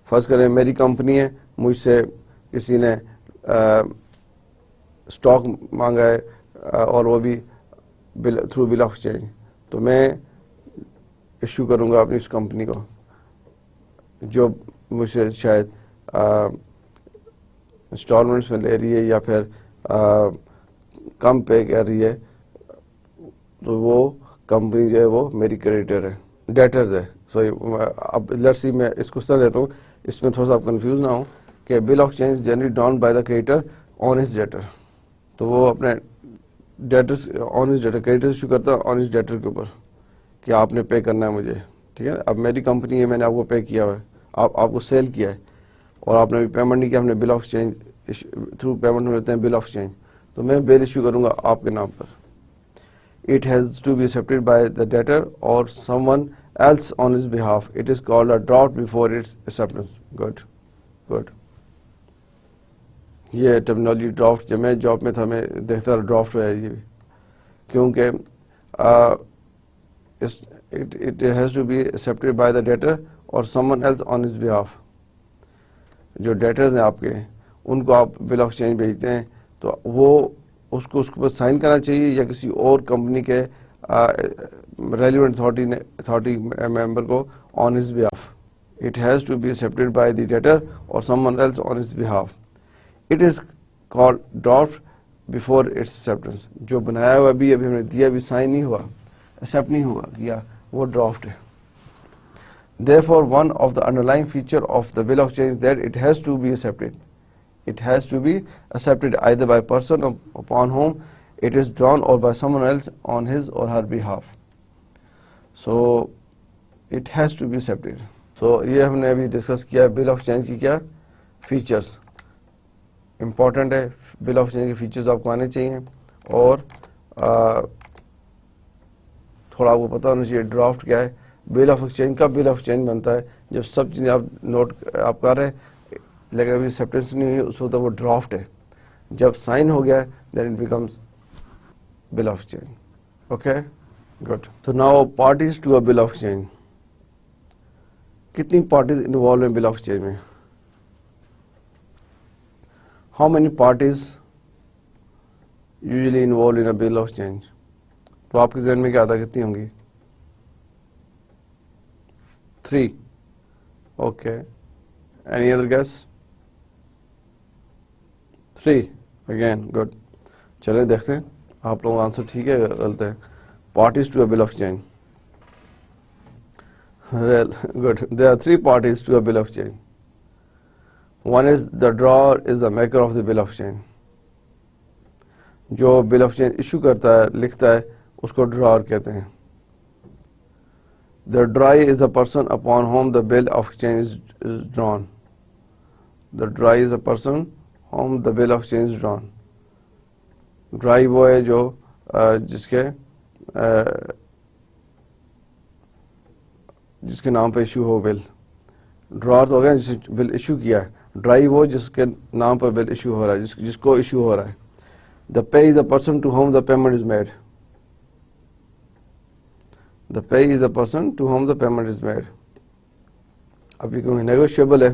فرض کریں میری کمپنی ہے, مجھ سے کسی نے اسٹاک مانگا ہے اور وہ بھی تھرو بل آف ایکسچینج, تو میں ایشو کروں گا اپنی اس کمپنی کو جو مجھ سے شاید انسٹالمنٹس میں لے رہی ہے یا پھر کم پے کر رہی ہے, تو وہ کمپنی جو ہے وہ میری کریڈیٹر ہے, ڈیٹرز ہے. سوری, اب لیٹس سی میں اس کو سر لیتا ہوں, اس میں تھوڑا سا آپ کنفیوز نہ ہوں کہ بل of exchange generally down by the creditor on his debtor, تو وہ اپنے debtor on his debtor, creditor issue کرتا ہے آن ہز ڈیٹر کے اوپر کہ آپ نے پے کرنا ہے مجھے, ٹھیک ہے. اب میری کمپنی ہے, میں نے آپ کو پے کیا ہوا ہے, آپ کو سیل کیا ہے, اور آپ نے ابھی پیمنٹ نہیں کیا, ہم نے بل آف ایکسچینج تھرو پیمنٹ میں لیتے ہیں بل آف ایکسچینج, تو میں بل ایشو کروں گا آپ کے نام پر. It has to be accepted by the debtor or someone else on his behalf. It is called a draft before its acceptance. Good, good. یہ ٹرمینالوجی ڈرافٹ, جب میں جاب میں تھا میں دیکھتا رہا ڈرافٹ ہے یہ, کیونکہ it has to be accepted by the debtor or someone else on his behalf. جو ڈیٹرز ہیں آپ کے, ان کو آپ بل آف ایکسچینج بھیجتے ہیں, تو وہ اس کو پر سائن کرنا چاہیے یا کسی اور کمپنی کے ریلیونٹ اتھارٹی ممبر کو on his behalf. It has to be accepted by the debtor or someone else on his behalf. It is called draft before its acceptance. جو بنایا ہوا ابھی ہم نے دیا, ابھی سائن نہیں ہوا, ایکسیپٹ نہیں ہوا کیا, وہ ڈرافٹ ہے. Therefore, one of the underlying feature of the bill of exchange is that it has to be accepted. It has to be accepted either by person upon whom it is drawn or by someone else on his or her behalf. So, it has to be accepted. So, یہ ہم نے ابھی discuss کیا بل of exchange کی کیا features. Important ہے, بل of exchange کے features آپ کو آنے چاہیے, اور تھوڑا آپ کو پتا ہونا چاہیے ڈرافٹ کیا ہے. بل آف ایکسچینج کا بل آف ایکسچینج بنتا ہے جب سب چیزیں آپ نوٹ آپ کر رہے ہیں, لیکن ابھی ایکسیپٹنس نہیں ہوئی, اس وقت وہ ڈرافٹ ہے. جب سائن ہو گیا then it becomes bill of exchange. Okay, good. تو now parties to a bill of exchange. کتنی پارٹیز انوالو ہیں بل آف ایکسچینج میں؟ How many parties usually involved in a bill of exchange. تو آپ کے ذہن میں کیا آتا ہے کتنی ہوں گی؟ 3. Okay. Any other guess? 3. Again, good. چلیں دیکھتے ہیں آپ لوگوں کا آنسر ٹھیک ہے غلط ہے. Parties to a bill of exchange. Good. There are 3 parties to a bill of exchange. One is the drawer is the maker of the bill of exchange. جو bill of exchange issue کرتا ہے لکھتا ہے اس کو drawer کہتے ہیں. The drawee is the person upon whom the bill of exchange is drawn. The drawee is the person whom the bill of exchange is drawn. Drawee وہ ہے جو جس کے نام پہ ایشو ہو بل. ڈرار تو ہو گیا جس نے بل ایشو کیا ہے. ڈرائی وہ جس کے نام پر بل ایشو ہو رہا ہے جس کو ایشو ہو رہا ہے. The pay is the person to whom the payment is made. The pay is the person to whom the payment is made. ابھی کیونکہ نیگوشیبل ہے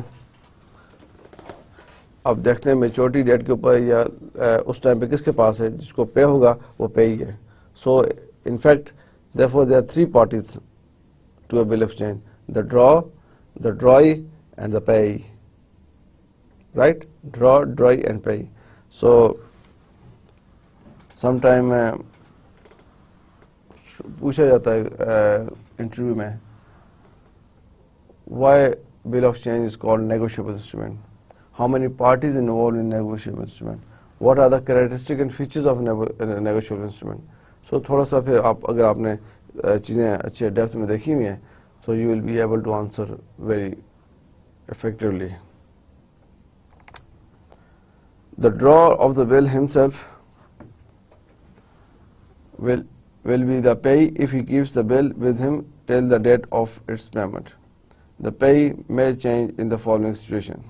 اب دیکھتے ہیں میچورٹی ڈیٹ کے اوپر یا اس ٹائم پہ کس کے پاس ہے جس کو پے ہوگا وہ پے ہی ہے. So in fact therefore there are 3 parties to a bill of exchange: the drawer, the drawee and the payee. Right? Drawer, drawee and payee. So sometime پوچھا جاتا ہے انٹرویو میں why bill of exchange is called negotiable instrument? How many parties involved in negotiable instrument? What are the characteristics and features of negotiable instrument? So تھوڑا سا پھر آپ اگر آپ نے چیزیں اچھے ڈیپتھ میں دیکھی ہوئی ہیں so you will be able to answer very effectively. The drawer of the bill himself will be the payee if he keeps the bill with him till the date of its payment. The payee may change in the following situation.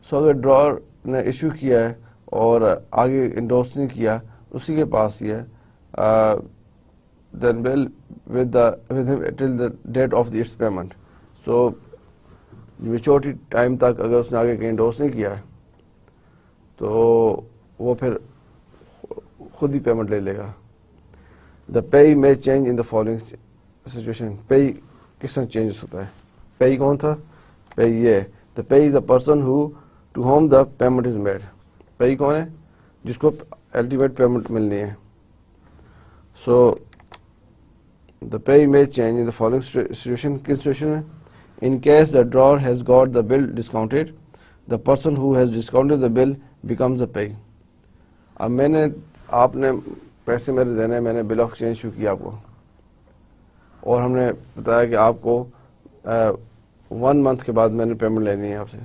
So اگر drawer نے issue کیا ہے اور آگے indoors نہیں کیا اسی کے پاس ہی ہے then bill with him till the date of its payment. So maturity time تک اگر اس نے آگے کہیں انڈورس نہیں کیا ہے تو وہ پھر خود ہی پیمنٹ لے لے گا. دا payee may change in the following situation. payee کس طرح چینج ہوتا ہے؟ payee کون تھا؟ payee یہ the payee is the person to whom the payment is made. payee کون ہے؟ جس کو الٹیمیٹ پیمنٹ ملنی ہے. So the payee may change in the following situation. کس سچویشن میں؟ In case the drawer has got the bill discounted, the person who has discounted the bill becomes the payee. اب آپ نے پیسے میرے دینے میں نے بل آف ایکسچینج ایشو کیا آپ کو اور ہم نے بتایا کہ آپ کو 1 month کے بعد میں نے پیمنٹ لینی ہے آپ سے.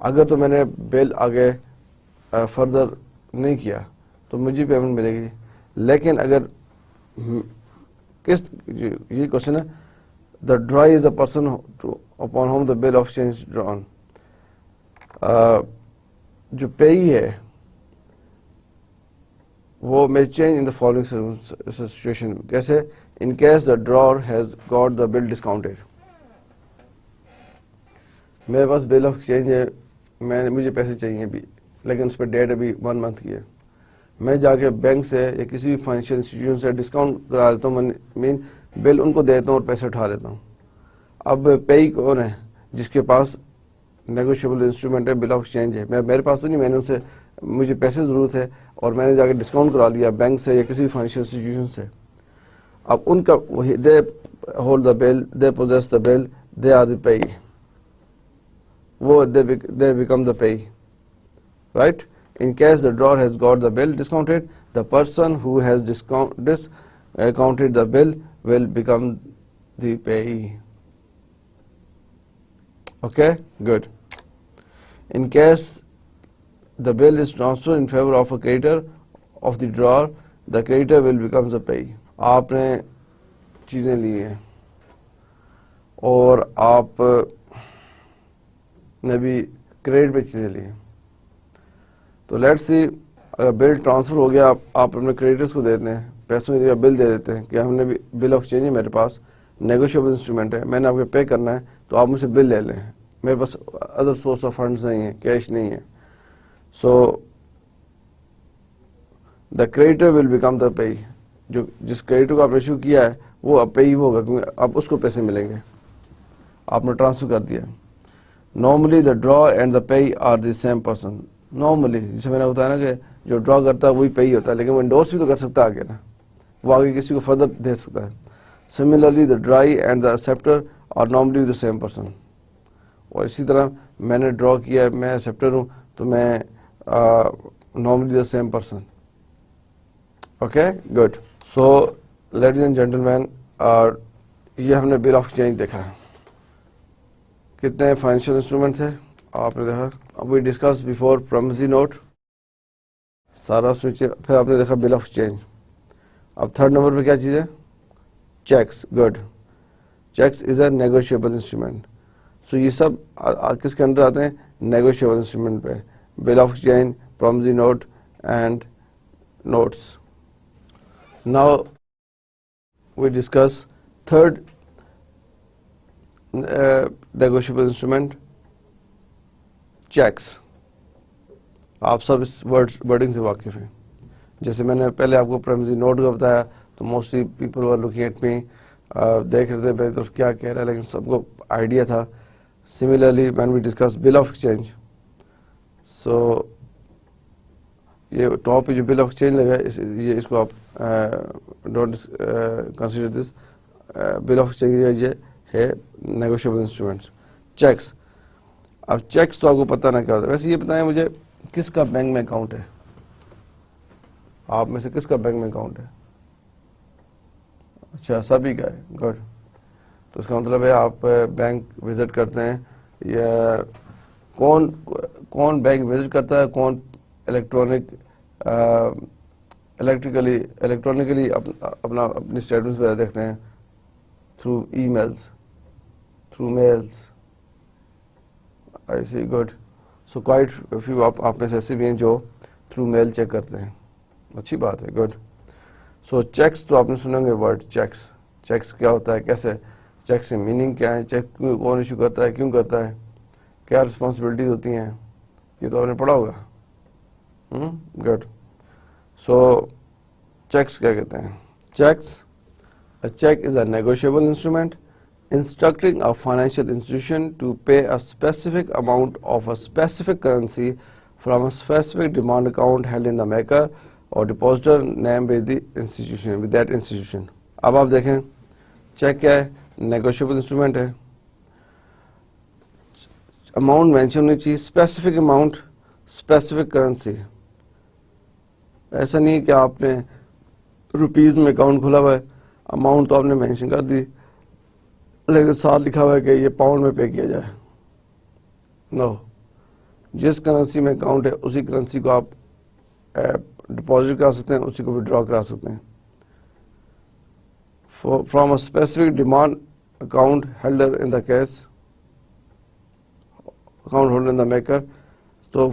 اگر تو میں نے بل آگے فردر نہیں کیا تو مجھے پیمنٹ ملے گی. لیکن اگر یہ کوشچن ہے the drawee is the person upon whom the bill of exchange is drawn. جو payee ہے وہ may change in the following situation. کیسے؟ in case the drawer has got the bill discounted. میرے پاس bill of exchange ہے مجھے پیسے چاہیے ابھی لیکن اس پہ ڈیٹ ابھی 1 month کی ہے. میں جا کے بینک سے یا کسی بھی فائنینشیل انسٹیٹیوشن سے ڈسکاؤنٹ کرا لیتا ہوں مین بل ان کو دیتا ہوں اور پیسے اٹھا لیتا ہوں. اب پے کون ہے؟ جس کے پاس نیگوشیبل انسٹرومنٹ ہے بل آف ایکسچینج ہے. میرے پاس تو نہیں میں نے ان سے مجھے پیسے ضرورت ہے اور میں نے جا کے ڈسکاؤنٹ کرا لیا بینک سے یا کسی بھی فائنینشیل انسٹیٹیوشن سے. اب ان کا they hold the bill they possess the bill they are the payee وہ they become the payee right. In case the drawer has got the bill discounted, the person who has discounted the bill will become the payee. Okay, good. In case the bill is transferred in favor of a creditor of the drawer, the creditor will become the payee. آپ نے چیزیں لی ہیں اور آپ نے بھی credit پہ چیزیں لی ہیں تو لیٹ سی بل ٹرانسفر ہو گیا آپ اپنے کریڈیٹرس کو دیتے ہیں پیسوں کا بل دے دیتے ہیں کہ ہم نے بھی بل آف ایکسچینج ہے میرے پاس نیگوشیبل انسٹرومنٹ ہے میں نے آپ کو پے کرنا ہے تو آپ مجھ سے بل لے لیں. میرے پاس ادر سورس آف فنڈز نہیں ہیں کیش نہیں ہے So the creditor will become the payee. جو جس کریڈیٹر کو آپ نے ایشو کیا ہے وہ اب پیئی ہوگا کیونکہ اب اس کو پیسے ملیں گے, آپ نے ٹرانسفر کر دیا. Normally the drawer and the payee are the same person. Normally جسے میں نے بتایا نا کہ جو ڈرا کرتا ہے وہی پیئی ہوتا ہے, لیکن وہ انڈورس بھی تو کر سکتا ہے آگے نا, وہ آگے کسی کو فردر دے سکتا ہے. Similarly the drawee and the acceptor are normally the same person. اور اسی طرح میں نے ڈرا کیا ہے, میں ایکسیپٹر ہوں تو میں normally the same person. Okay good. So ladies and gentlemen, یہ ہم نے بل آف ایکسچینج دیکھا ہے. کتنے فائنینشیل انسٹرومنٹ تھے آپ نے دیکھا. We discuss before promissory note, سارا اس میں. پھر آپ نے دیکھا بل آف ایکسچینج. اب تھرڈ نمبر پہ کیا چیز ہے؟ Cheques. Good. Cheques is a negotiable instrument. So یہ سب کس کے اندر آتے ہیں؟ نیگوشیبل انسٹرومنٹ پہ. Bill of exchange, promissory note and notes. Now we discuss third negotiable instrument, checks. آپ سب اس ورڈنگ سے واقف ہیں. جیسے میں نے پہلے آپ کو پرومسی نوٹ کا بتایا تو mostly people were looking at me, دیکھ رہے تھے میری طرف کیا کہہ رہا ہے, لیکن سب کو آئیڈیا تھا. Similarly when we discuss bill of exchange, so یہ ٹاپ پہ جو بل آف ایکسچینج لگا ہے, یہ اس کو آپ don't consider this. Bill of exchange یہ ہے نیگوشیبل انسٹرومنٹس. چیکس. اب چیکس تو آپ کو پتہ نہ کیا ہوتا ہے. ویسے یہ بتائیں مجھے کس کا بینک میں اکاؤنٹ ہے؟ آپ میں سے کس کا بینک میں اکاؤنٹ ہے؟ اچھا, سبھی کا ہے. گڈ. تو اس کا مطلب ہے آپ بینک وزٹ کرتے ہیں, یا کون بینک وزٹ کرتا ہے, کون الیکٹرانکلی اپنی اسٹیٹمنٹس وغیرہ دیکھتے ہیں through e mails, through meals. آئی سی. گڈ. سو کوائٹ فیو آپ میں سے ایسے بھی ہیں جو تھرو میل چیک کرتے ہیں. اچھی بات ہے. گڈ. سو چیکس تو آپ نے سنیں گے ورڈ چیکس. چیکس کیا ہوتا ہے, کیسے چیکس کی میننگ کیا ہے, چیک کون ایشو کرتا ہے, کیوں کرتا ہے, کیا رسپانسبلٹیز ہوتی ہیں, یہ تو آپ نے پڑھا ہوگا. گڈ. سو چیکس کیا کہتے ہیں؟ Cheques, a check is a negotiable instrument instructing a financial institution to pay a specific amount of a specific currency from a specific demand account held in the maker or depositor named with the institution, with that institution. اب آپ دیکھیں check کیا ہے, negotiable instrument ہے. Amount mention ہونی چاہیے, specific amount, specific currency. ایسا نہیں کہ آپ نے روپیز میں اکاؤنٹ کھولا ہوا ہے, اماؤنٹ تو آپ نے مینشن کر دی, لیکن ساتھ لکھا ہوا ہے کہ یہ پاؤنڈ میں پے کیا جائے. نو, جس کرنسی میں اکاؤنٹ ہے اسی کرنسی کو آپ ڈپازٹ کرا سکتے ہیں, اسی کو وڈرا کرا سکتے ہیں. From a specific demand account held in the case, account holder in the maker. تو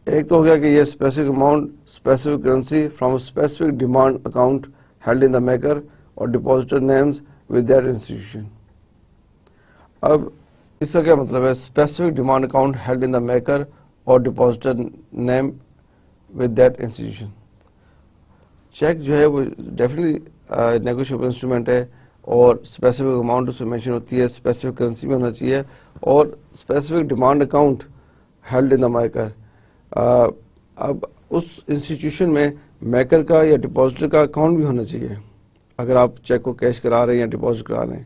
ایک تو ہو گیا کہ یہ specific amount, specific currency from specific demand account held in the maker اور depositor names with that institution. اب اس کا کیا مطلب ہے؟ Specific demand account held in the maker اور depositor name with that institution. Cheque جو ہے وہ ڈیفینیٹلی نیگوشیبل انسٹرومنٹ ہے, اور اسپیسیفک اماؤنٹ اس میں مینشن ہوتی ہے, اسپیسیفک کرنسی میں ہونا چاہیے, اور specific demand account held in the maker. اب اس انسٹیٹیوشن میں میکر کا یا ڈپازیٹر کا اکاؤنٹ بھی ہونا چاہیے اگر آپ چیک کو کیش کرا رہے ہیں یا ڈپازٹ کرا رہے ہیں.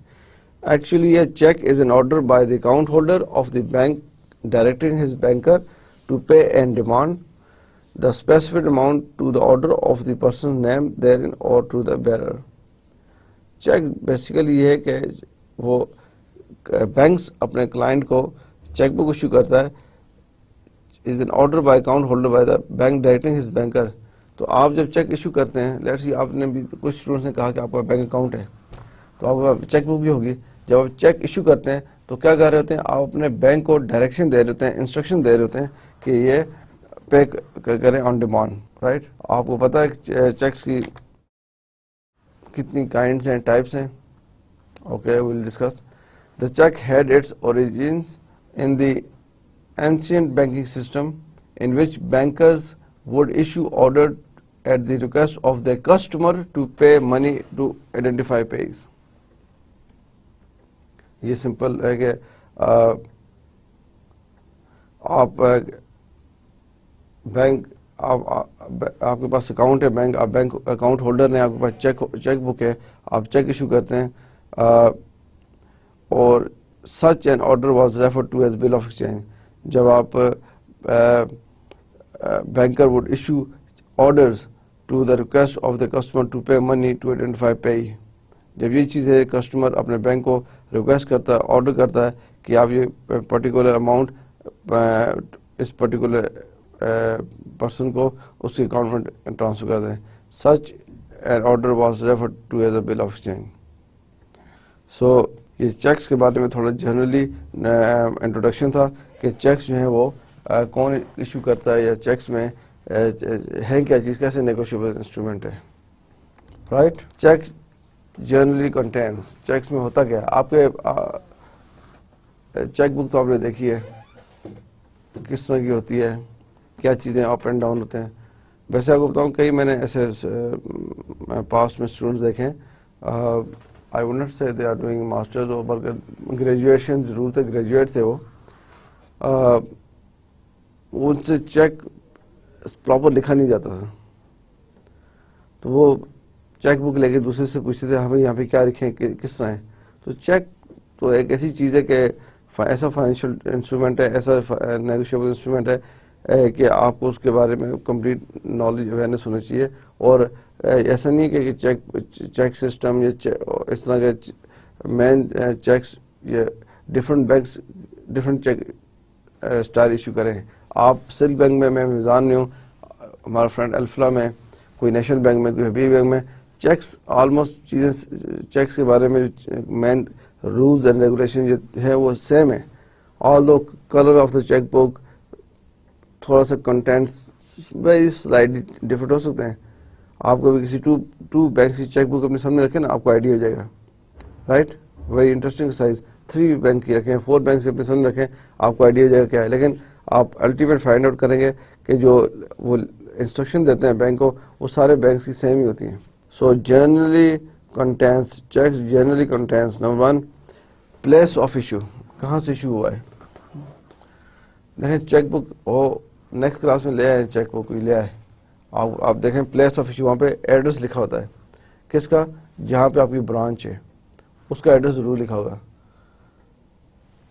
ایکچولی یہ check is an order by the account holder of the bank directing his banker to pay and demand the specified amount to the order of the person's name therein or to the bearer. Check basically یہ ہے کہ وہ banks اپنے client کو cheque book issue کرتا ہے, is an order by account holder by the bank directing his banker. تو آپ جب چیک ایشو کرتے ہیں, لیٹس سی آپ نے بھی کچھ اسٹوڈنٹس نے کہا کہ آپ کا بینک اکاؤنٹ ہے تو آپ کا چیک بک بھی ہوگی. جب آپ چیک ایشو کرتے ہیں تو کیا کر رہے ہوتے ہیں, آپ اپنے بینک کو ڈائریکشن دے رہے ہوتے ہیں, انسٹرکشن دے رہے ہوتے ہیں کہ یہ پے کریں آن ڈیمانڈ. رائٹ. آپ کو پتا ہے چیکس کی کتنی کائنڈس ہیں, ٹائپس ہیں. Okay, we'll discuss. The check had its origins in the ancient banking system in which bankers would issue order at the request of their customer to pay money to identify pays. یہ simple ہے کہ آپ bank آپ کے پاس account ہے bank, آپ bank account holder ہیں، آپ کے پاس چیک بک ہے، آپ چیک ایشو کرتے ہیں، اور such an order was referred to as bill of exchange. جب آپ banker would issue orders to the request of the customer to pay money to identify payee. جب یہ چیزیں کسٹمر اپنے بینک کو ریکویسٹ کرتا ہے، آرڈر کرتا ہے کہ آپ یہ پرٹیکولر اماؤنٹ اس پرٹیکولر پرسن کو اس کے اکاؤنٹ میں ٹرانسفر کر دیں. Such an order was referred to as a bill of exchange. So یہ چیکس کے بارے میں تھوڑا جنرلی انٹروڈکشن تھا کہ چیکس جو ہیں وہ کون ایشو کرتا ہے، یا چیکس میں ہے کیا چیز، کیسے نیگوشیبل انسٹرومنٹ ہے. Right. Check generally contains, checks میں ہوتا کیا ہے. آپ کے چیک بک تو آپ نے دیکھی ہے کس طرح کی ہوتی ہے، کیا چیزیں اپ اینڈ ڈاؤن ہوتے ہیں. ویسے آپ کو بتاؤں کئی میں نے ایسے پاسٹ میں اسٹوڈنٹس دیکھے ہیں، آئی وڈ ناٹ سے دے آر ڈوئنگ ماسٹرز، اور بلکہ گریجویشن ضرور تھے، گریجویٹ تھے وہ، ان سے چیک پراپر لکھا نہیں جاتا تھا، تو وہ چیک بک لے کے دوسرے سے پوچھتے تھے ہمیں یہاں پہ کیا لکھیں کس طرح ہے. تو چیک تو ایک ایسی چیز ہے کہ ایسا فائنینشیل انسٹرومنٹ ہے، ایسا نیگوشیبل انسٹرومنٹ ہے کہ آپ کو اس کے بارے میں کمپلیٹ نالج اویئرنیس ہونی چاہیے. اور ایسا نہیں کہ چیک سسٹم یا اس طرح کے مین چیکس یا different banks different check style issue کریں. آپ سلک بینک میں، میں میزان نہیں ہوں، ہمارا فرینڈ الفلا میں، کوئی نیشنل بینک میں، کوئی حبیب بینک میں، چیکس آلموسٹ چیزیں چیکس کے بارے میں مین رولز اینڈ ریگولیشن جو ہیں وہ سیم ہے. Although colour of the cheque book, تھوڑا سا کنٹینٹس ویری سلائٹلی ڈفرینٹ ہو سکتے ہیں. آپ کو بھی کسی ٹو بینکس کی چیک بک اپنے سامنے رکھیں نا، آپ کو آئیڈیا ہو جائے گا. Right. Very interesting size. 3 bank کی رکھیں، 4 بینک کی اپنے سامنے رکھیں، آپ کو آئیڈیا ہو جائے گا کیا ہے. لیکن آپ الٹیمیٹ فائنڈ آؤٹ کریں گے کہ جو وہ انسٹرکشن دیتے ہیں بینک کو، وہ سارے بینکس کی سیم ہی ہوتی ہیں. So generally contains checks generally contains number 1 place of issue, کہاں سے ایشو ہوا ہے. دیکھیں چیک بک وہ نیکسٹ کلاس میں لے آئے، چیک بک لے آئے، آپ دیکھیں پلیس آف ایشو، وہاں پہ ایڈریس لکھا ہوتا ہے کس کا، جہاں پہ آپ کی برانچ ہے اس کا ایڈریس ضرور لکھا ہوگا.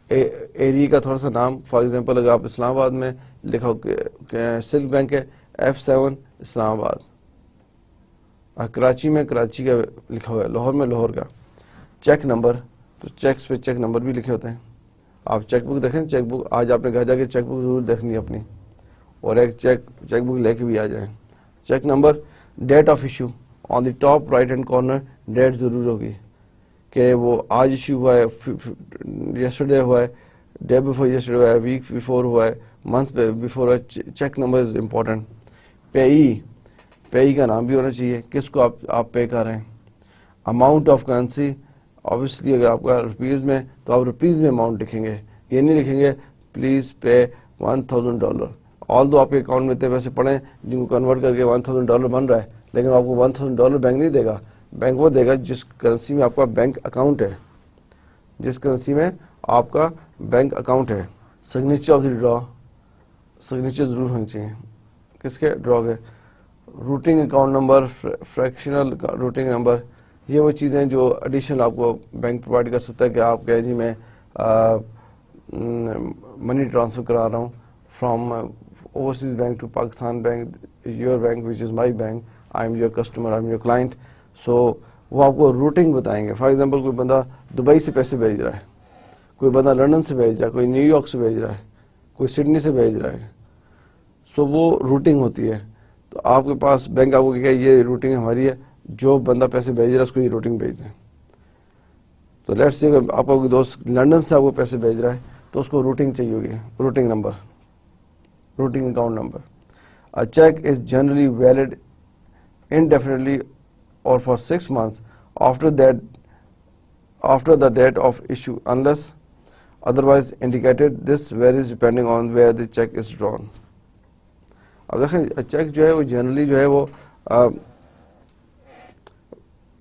ایریا کا تھوڑا سا نام، فار ایگزامپل اگر آپ اسلام آباد میں لکھا ہو کہ سلک بینک ہے F7 اسلام آباد، کراچی میں کراچی کا لکھا ہوا ہے، لاہور میں لاہور کا. چیک نمبر، تو چیکس پہ چیک نمبر بھی لکھے ہوتے ہیں. آپ چیک بک دیکھیں، چیک بک آج آپ نے گھر جا کے چیک بک ضرور دیکھنی ہے اپنی، اور ایک چیک بک لے کے بھی آ جائیں. Check number, date of issue, on the top right hand corner date ضرور ہوگی کہ وہ آج ایشو ہوا ہے، یسٹرڈے ہوا ہے، ڈے بفور یسٹرڈے ہوا ہے، ویک بیفور ہوا ہے، منتھ بیفور ہوا ہے. Check number is important. پیئی کا نام بھی ہونا چاہیے، کس کو آپ پے کر رہے ہیں. اماؤنٹ آف کرنسی، obviously اگر آپ کا روپیز میں تو آپ روپیز میں اماؤنٹ لکھیں گے، یہ نہیں لکھیں گے پلیز پے $1,000. although آپ کے اکاؤنٹ میں اتنے پیسے پڑیں جن کو کنورٹ کر کے $1,000 بن رہا ہے، لیکن آپ کو $1,000 بینک نہیں دے گا. بینک وہ دے گا جس کرنسی میں آپ کا بینک اکاؤنٹ ہے، جس کرنسی میں آپ کا بینک اکاؤنٹ ہے. Signature of the drawer, signature ضرور ہونی چاہیے. کس کے ڈرا کے؟ Routing account number, fractional routing number, یہ وہ چیزیں جو ایڈیشنل آپ کو بینک پرووائڈ کر سکتا ہے کہ آپ کہیں جی میں منی ٹرانسفر کرا رہا ہوں from overseas bank to Pakistan bank, your bank which is my bank, I am your customer, I am your client. So وہ آپ کو روٹنگ بتائیں گے. فار ایگزامپل کوئی بندہ دبئی سے پیسے بھیج رہا ہے، کوئی بندہ لندن سے بھیج رہا ہے، کوئی نیو یارک سے بھیج رہا ہے، کوئی سڈنی سے بھیج رہا ہے. سو وہ روٹنگ ہوتی ہے. تو آپ کے پاس بینک آپ کو کہ یہ روٹنگ ہماری ہے، جو بندہ پیسے بھیج رہا ہے اس کو یہ روٹنگ بھیج دیں. تو لیٹس سے آپ کا کوئی دوست لندن سے آپ کو پیسے بھیج رہا ہے تو اس کو روٹنگ چاہیے ہوگی، routing number, routing account number. A check is generally valid indefinitely or for 6 months after the date of issue unless otherwise indicated. This varies depending on where the check is drawn. اب دیکھیں check جو ہے وہ generally جو ہے وہ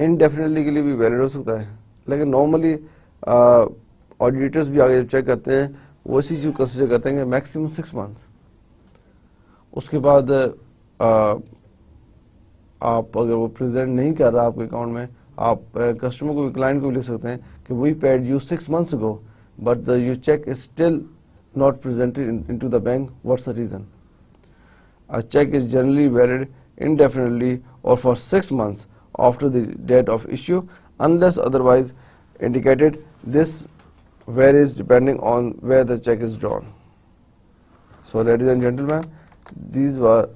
indefinitely کے لیے بھی ویلڈ ہو سکتا ہے, لیکن نارملی آڈیٹرز بھی آگے چیک کرتے ہیں وہ اسی چیز کنسیڈر کرتے ہیں کہ میکسیمم 6 months. اس کے بعد آپ اگر وہ پریزنٹ نہیں کر رہا آپ کے اکاؤنٹ میں, آپ کسٹمر کو بھی کلائنٹ کو بھی لکھ سکتے ہیں کہ we paid you 6 months ago but your check is still not presented into the bank. What's the reason? A check is generally valid indefinitely or for 6 months after the date of issue unless otherwise indicated. This varies depending on where the check is drawn. So ladies and gentlemen, these were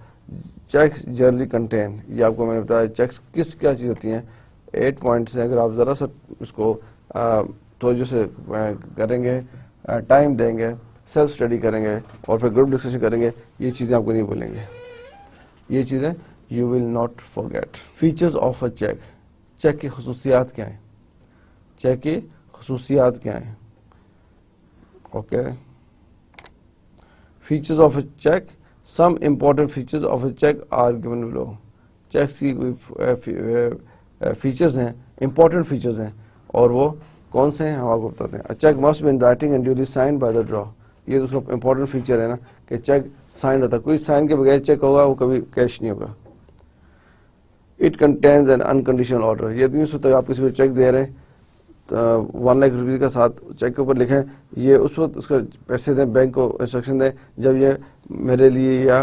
checks generally contain. یہ آپ کو میں نے بتایا checks کس کیا چیز ہوتی ہیں. 8 points ہیں, اگر آپ ذرا سا اس کو توجہ سے کریں گے, ٹائم دیں گے, سیلف اسٹڈی کریں گے اور پھر گروپ ڈسکشن کریں گے, یہ چیزیں آپ کو نہیں بولیں گے. یہ چیزیں you will not forget. Features of a check. Check کی خصوصیات کیا ہیں؟ چیک کی خصوصیات کیا ہیں؟ Okay. Features of a check. Some important features of a check are given below. Checks کی کوئی فیچرز ہیں, امپورٹنٹ فیچرز ہیں, اور وہ کون سے ہیں ہم آپ کو بتاتے ہیں. Cheque must be in writing and duly signed by the drawer. یہ تو اس کا امپورٹنٹ فیچر ہے نا کہ چیک سائنڈ ہوتا ہے. کوئی سائن کے بغیر چیک ہوگا وہ کبھی کیش نہیں ہوگا. It contains an unconditional order. یہ نہیں ہوتا آپ کسی کو چیک دے رہے ہیں 1 lakh روپیز کا ساتھ چیک کے اوپر لکھیں یہ اس وقت اس کا پیسے دیں, بینک کو انسٹرکشن دیں جب یہ میرے لیے یا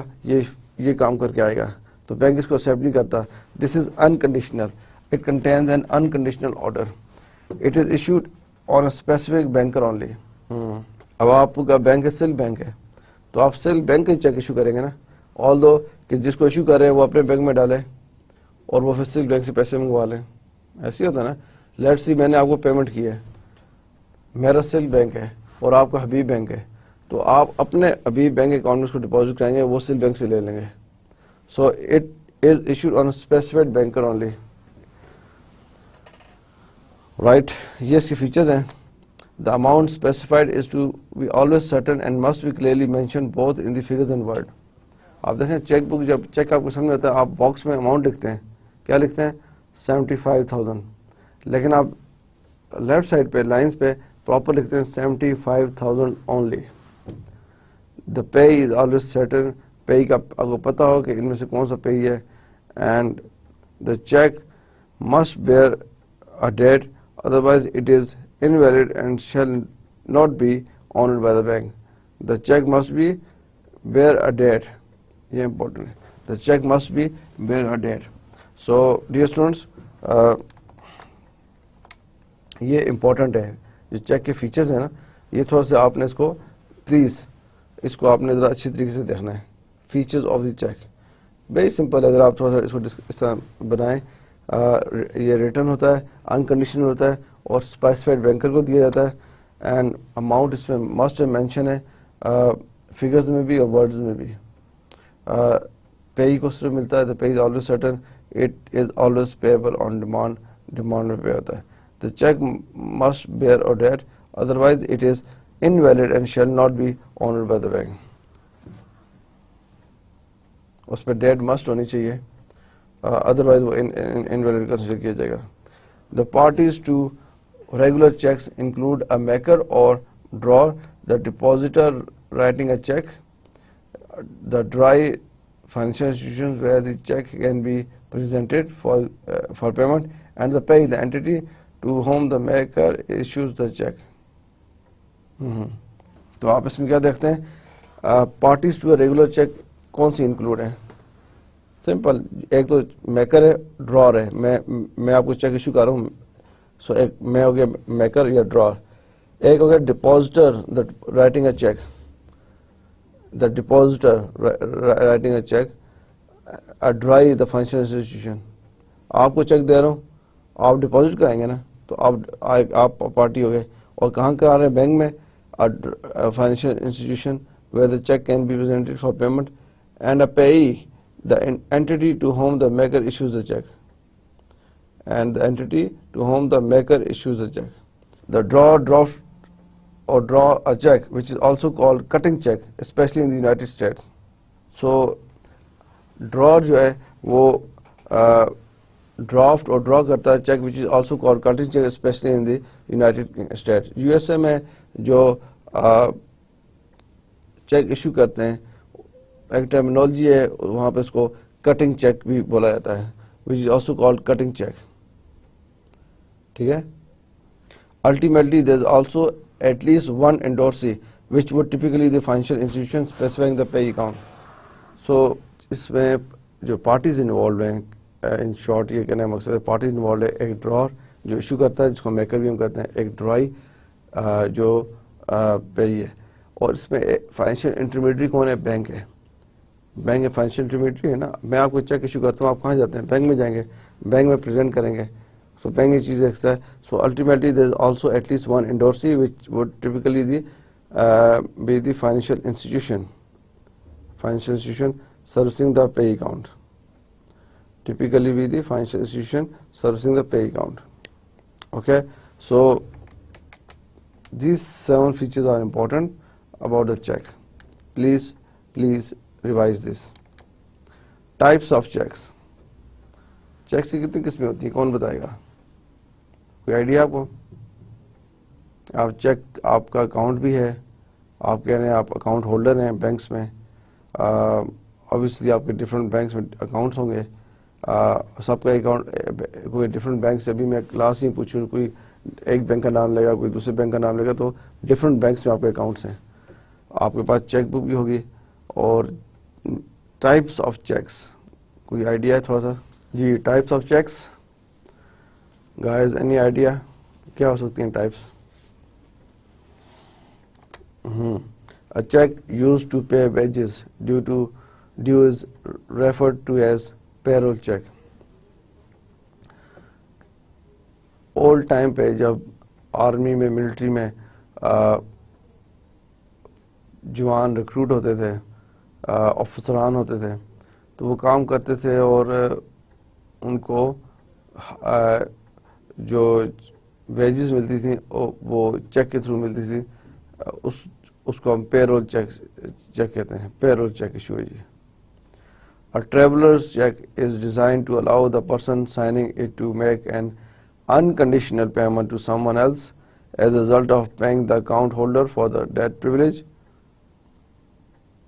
یہ کام کر کے آئے گا, تو بینک اس کو ایکسیپٹ نہیں کرتا. This is unconditional. It contains an unconditional order. It is issued on a specific banker only. اب آپ کا بینک ہے سل بینک ہے تو آپ سل بینک کا چیک ایشو کریں گے نا, آل دو کہ جس کو ایشو کر رہے ہیں وہ اپنے بینک میں ڈالے اور وہ پھر سل بینک سے پیسے منگوا لیں. ایسے ہی ہوتا ہے نا. لیٹ سی میں نے آپ کو پیمنٹ کی ہے, میرا سل بینک ہے اور آپ کا حبیب بینک ہے, تو آپ اپنے حبیب بینک اکاؤنٹ میں اس کو ڈپازٹ کریں گے, وہ سل بینک سے لے لیں گے. So it is issued on specified banker only. Right, یہ اس کے فیچرز ہیں. The amount specified is to be always certain and must be clearly mentioned both in the figures and word. آپ دیکھیں چیک بک جب check آپ کو سمجھ آتا ہے آپ باکس میں اماؤنٹ لکھتے ہیں, کیا لکھتے ہیں 75,000, لیکن آپ لیفٹ سائڈ پہ لائنز پہ پراپر لکھتے ہیں 75,000 only. The pay is always certain. پے کا آپ کو پتا ہو کہ ان میں سے کون سا پے ہے. And the check must bear a date, otherwise it is invalid and shall not be honored by the bank. The check must be bear a date. یہ important ہے. The check must be bear a date. So dear students, یہ important ہے. جو check کے features ہیں نا یہ تھوڑا سا آپ نے اس کو پلیز اس کو آپ نے ذرا اچھی طریقے سے دیکھنا ہے. Features of the check very simple. اگر آپ تھوڑا سا اس کو اس طرح بنائیں, یہ ریٹرن ہوتا ہے, انکنڈیشنل ہوتا ہے اور اسپیسیفائڈ بینکر کو دیا جاتا ہے, اینڈ اماؤنٹ اس میں مسٹ مینشن ہے, فگرز میں بھی اور ورڈز میں بھی. پے کو صرف ملتا ہے, the pay is always certain, it is always payable on demand, demand میں پے ہوتا ہے. دا چیک مسٹ بیئر اور date, otherwise it is invalid and shall not be honoured by the bank. اس پہ ڈیٹ مسٹ ہونی چاہیے, otherwise وہ invalid consider کیا جائے گا. The parties to regular checks include a maker or drawer, the depositor writing a check, the dry financial institutions where the check can be presented for payment, and the pay, the entity to whom the maker issues the check. تو آپ اس میں کیا دیکھتے ہیں, parties to a regular check کون سی include ہیں؟ Simple, ایک تو میکر ہے, ڈرار ہے. میں آپ کو چیک ایشو کر رہا ہوں, سو ایک میں ہو گیا میکر یا ڈرار. ایک ہو گیا depositor writing a cheque, the depositor writing a cheque, drawee the financial institution. آپ کو چیک دے رہا ہوں, آپ ڈپازٹ کرائیں گے نا, تو آپ پارٹی ہو گئے. اور کہاں کرا رہے ہیں؟ بینک میں. Financial institution where the check can be presented for payment, and a payee, the entity to whom the maker issues the check, and the entity to whom the maker issues the check. The draft or draw a check, which is also called cutting check, especially in the United States. So drawer جو ہے وہ draft اور draw کرتا ہے check which is also called cutting check especially in the United State. U S A میں جو cheque issue کرتے ہیں ایک ٹرمینالوجی ہے وہاں پہ اس کو کٹنگ چیک بھی بولا جاتا ہے which is also called cutting cheque. ٹھیک ہے. Ultimately, there is also at least one endorsee, which would typically the financial institution specifying the pay account. So, اس میں جو پارٹیز انوالوڈ ہیں ان شارٹ یہ کہنے کا مقصد ہے پارٹیز انوالوڈ ہے ایک ڈرار جو ایشو کرتا ہے جس کو میکر بھی ہم کہتے ہیں, ایک ڈرائی جو پے ہے, اور اس میں فائنینشیل انٹرمیڈیٹری کون ہے؟ بینک ہے. بینک فائنینشیل انٹرمیڈیٹری ہے نا. میں آپ کو چیک ایشو کرتا ہوں, آپ کہاں جاتے ہیں؟ بینک میں جائیں گے, بینک میں پریزنٹ کریں گے. So بینک یہ چیز دیکھتا ہے. So ultimately there is also at least one endorsee which would typically be the financial institution servicing the pay account. Typically be the financial institution servicing the pay account. Okay. So these 7 features are important about the check. Please revise this. Types of checks. Checks کی کتنی قسمیں ہوتی ہیں کون بتائے گا؟ کوئی idea آپ کو؟ آپ چیک آپ کا اکاؤنٹ بھی ہے, آپ کہہ رہے ہیں آپ اکاؤنٹ ہولڈر ہیں بینکس میں, obviously آپ کے ڈفرینٹ بینکس میں اکاؤنٹس ہوں گے, سب کا اکاؤنٹ کوئی ڈفرینٹ بینک سے. ابھی میں کلاس ہی پوچھوں کوئی ایک بینک کا نام لے گا, کوئی دوسرے بینک کا نام لے گا, تو ڈفرینٹ بینکس میں آپ کے اکاؤنٹس ہیں. آپ کے پاس چیک بک بھی ہوگی. اور ٹائپس آف چیکس کوئی آئیڈیا ہے تھوڑا سا؟ جی types of cheques guys any idea کیا ہو سکتی ہیں types? A check used to pay wages due is referred to as payroll check. Old time پہ جب آرمی میں ملٹری میں جوان ریکروٹ ہوتے تھے, آفیسران ہوتے تھے, تو وہ کام کرتے تھے اور ان کو جو ویجز ملتی تھیں وہ چیک کے تھرو ملتی تھی. اس کو ہم پے رول چیک کہتے ہیں. پے رول چیک ایشو ہے جی. A traveler's check is designed to allow the person signing it to make an unconditional payment to someone else as a result of paying the account holder for the debt privilege.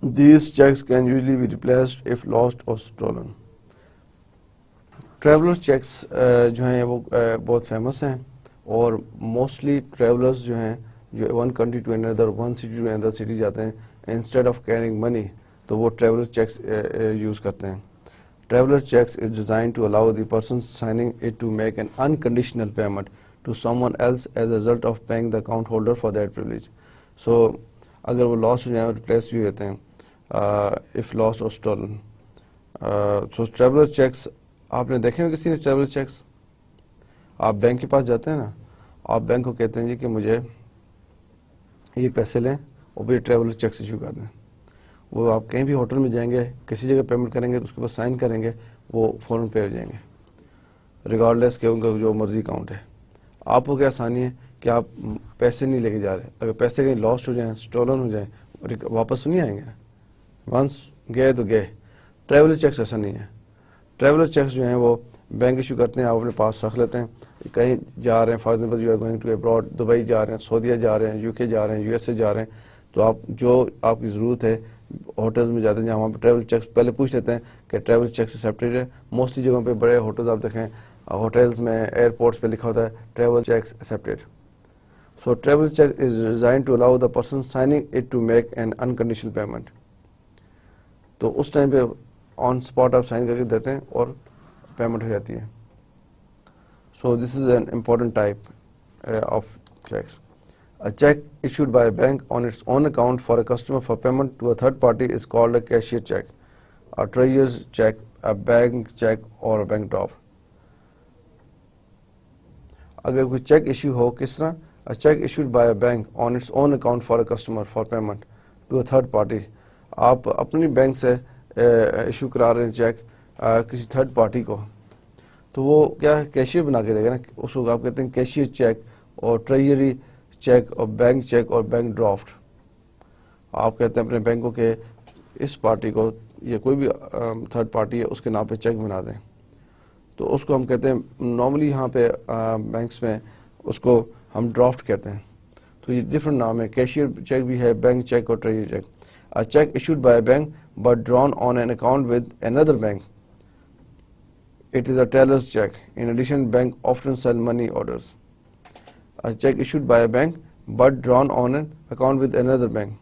These checks can usually be replaced if lost or stolen. Traveller checks جو ہیں وہ بہت famous ہیں, اور mostly travellers جو ہیں جو one country to another, one city to another city جاتے ہیں, انسٹیڈ آف کیرنگ منی تو وہ ٹریولر چیکس یوز کرتے ہیں. Traveller cheques is design to allow the person signing it to make an unconditional payment to someone else as a result of paying the account holder for that privilege. So اگر وہ لاس ہو جائیں replace بھی ہوتے ہیں if لاس اور stolen. سو traveller checks آپ نے دیکھے ہیں کسی نے ٹریول چیکس؟ آپ بینک کے پاس جاتے ہیں نا, آپ بینک کو کہتے ہیں جی کہ مجھے یہ پیسے لیں اور پھر ٹریول چیکس ایشو کر دیں. وہ آپ کہیں بھی ہوٹل میں جائیں گے, کسی جگہ پیمنٹ کریں گے تو اس کے بعد سائن کریں گے, وہ فوراً پے ہو جائیں گے ریگارڈلیس کہ ان کا جو مرضی اکاؤنٹ ہے. آپ کو کیا آسانی ہے کہ آپ پیسے نہیں لے کے جا رہے, اگر پیسے کہیں لاسٹ ہو جائیں, اسٹولن ہو جائیں, واپس نہیں آئیں گے, ونس گئے تو گئے. ٹریول چیکس ایسا نہیں ہے. ٹریولر چیکس جو ہیں وہ بینک ایشو کرتے ہیں, آپ اپنے پاس رکھ لیتے ہیں. کہیں جا رہے ہیں, for example you are going to abroad, Dubai جا رہے ہیں, سعودیہ جا رہے ہیں, یو کے جا رہے ہیں, یو ایس اے جا رہے ہیں, تو آپ جو آپ کی ضرورت ہے ہوٹلز میں جاتے ہیں جہاں وہاں پہ ٹریول چیکس پہلے پوچھ لیتے ہیں کہ ٹریول چیکس ایکسیپٹیڈ ہے. موسٹلی جگہوں پہ بڑے ہوٹلز آپ دیکھیں, ہوٹلز میں ایئرپورٹس پہ لکھا ہوتا ہے travel checks accepted. So travel check is design to allow the person signing it to make an unconditional payment. تو اس ٹائم پہ آن اسپاٹ آپ سائن کر کے دیتے ہیں اور پیمنٹ ہو جاتی ہے. So this is an important type of cheques. A check issued by a bank on its own account for a customer for payment to a third party is called a cashier check, a treasurer's check, a bank check or a bank draft. اگر کوئی cheque issue ہو کس طرح, a check issued by a bank on its own account for a customer for payment to a third party. آپ اپنی bank سے issue کرا رہے ہیں چیک کسی تھرڈ پارٹی کو, تو وہ کیا ہے کیشیئر بنا کے دے گا نا, اس کو آپ کہتے ہیں کیشیئر چیک اور ٹریجری چیک اور بینک اور بینک ڈرافٹ. آپ کہتے ہیں اپنے بینک کو کہ اس پارٹی کو یا کوئی بھی تھرڈ پارٹی ہے اس کے نام پہ چیک بنا دیں تو اس کو ہم کہتے ہیں نارملی یہاں پہ بینکس میں اس کو ہم ڈرافٹ کہتے ہیں. تو یہ ڈفرنٹ نام ہے, کیشیئر چیک بھی ہے, بینک چیک اور treasury check. A check issued by a bank but drawn on an account with another bank. It is a teller's check. In addition, bank often sell money orders. A check issued by a bank but drawn on an account with another bank.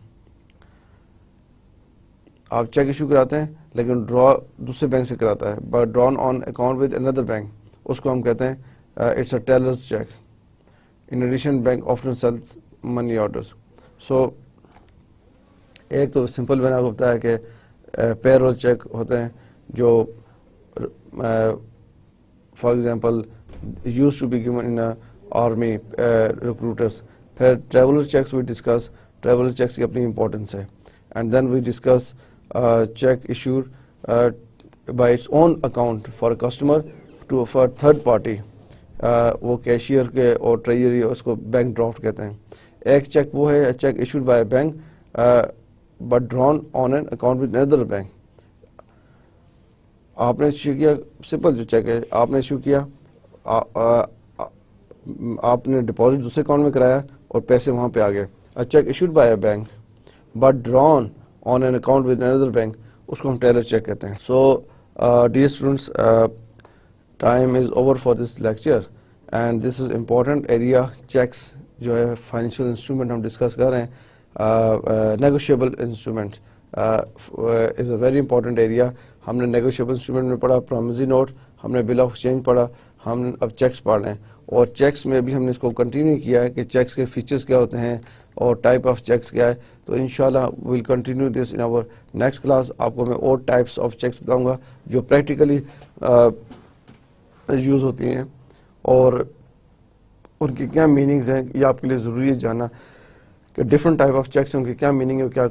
آپ cheque issue کراتے ہیں لیکن ڈرا دوسرے bank سے کراتا ہے, but drawn on account with another bank. اس کو ہم کہتے ہیں it's a teller's check. In addition, bank often sells money orders. So ایک تو سمپل میں نے آپ کو بتایا کہ پے رول چیک ہوتے ہیں جو for example use to be given in army recruiters. پھر traveller cheques we discuss, traveller cheques کی اپنی امپورٹنس ہے. And then we discuss cheque issued by its own account for customer to for third party. وہ cashier کے اور treasury اس کو bank draft کہتے ہیں. ایک چیک وہ ہے check issued by bank but drawn on an account with another bank. آپ نے ایشو کیا, سمپل جو چیک ہے آپ نے ایشو کیا, آپ نے ڈپازٹ دوسرے اکاؤنٹ میں کرایا اور پیسے وہاں پہ آ گئے. Check issued by a bank but drawn on an account with another bank, اس کو ہم ٹیلر چیک کہتے ہیں. So dear students, time is over for this lecture and this is important area. checks جو ہے فائنینشیل انسٹرومنٹ ہم discuss کر رہے ہیں. Negotiable instrument is a very important area. ہم نے نیگوشیبل انسٹرومنٹ میں پڑھا, پرومزری نوٹ, ہم نے بل آف ایکسچینج پڑھا, ہم اب چیکس پڑھ رہے ہیں. اور چیکس میں بھی ہم نے اس کو کنٹینیو کیا ہے کہ چیکس کے فیچرز کیا ہوتے ہیں اور ٹائپ آف چیکس کیا ہے. تو انشاءاللہ we'll continue this in our next class. آپ کو میں اور ٹائپس آف چیکس بتاؤں گا جو پریکٹیکلی یوز ہوتی ہیں اور ان کی کیا میننگز ہیں. یہ آپ کے لیے ضروری ہے جاننا کہ ڈفرنٹ ٹائپ آف چیکس ہیں, ان کی کیا میننگ ہے, کیا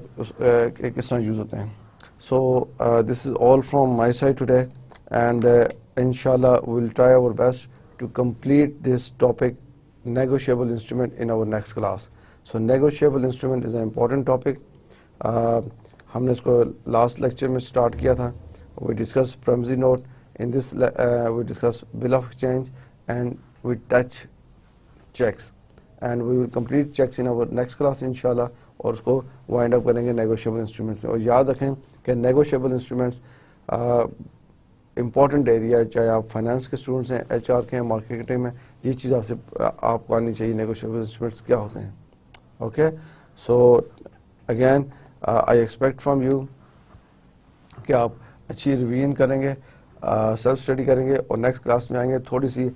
کس طرح یوز ہوتے ہیں. So this is all from my side today and انشاءاللہ we'll try our best to complete this topic negotiable instrument in our next class. So negotiable instrument is a important topic. ہم نے اس کو last lecture میں start کیا تھا. We discuss promissory note, in this we discuss bill of exchange and we touch checks and we will complete checks in our next class انشاءاللہ, اور اس کو وائنڈ اپ کریں گے نیگوشیبل انسٹرومنٹس میں. اور یاد رکھیں کہ نیگوشیبل انسٹرومنٹس امپورٹنٹ ایریا ہے, چاہے آپ فائنانس کے اسٹوڈنٹس ہیں, ایچ آر کے ہیں, مارکیٹنگ میں, یہ چیز آپ کو آنی چاہیے نیگوشیبل انسٹرومنٹس کیا ہوتے ہیں. Okay, so again I expect from you کہ آپ اچھی ریویژن کریں گے, سیلف اسٹڈی کریں گے اور نیکسٹ کلاس میں آئیں گے تھوڑی سی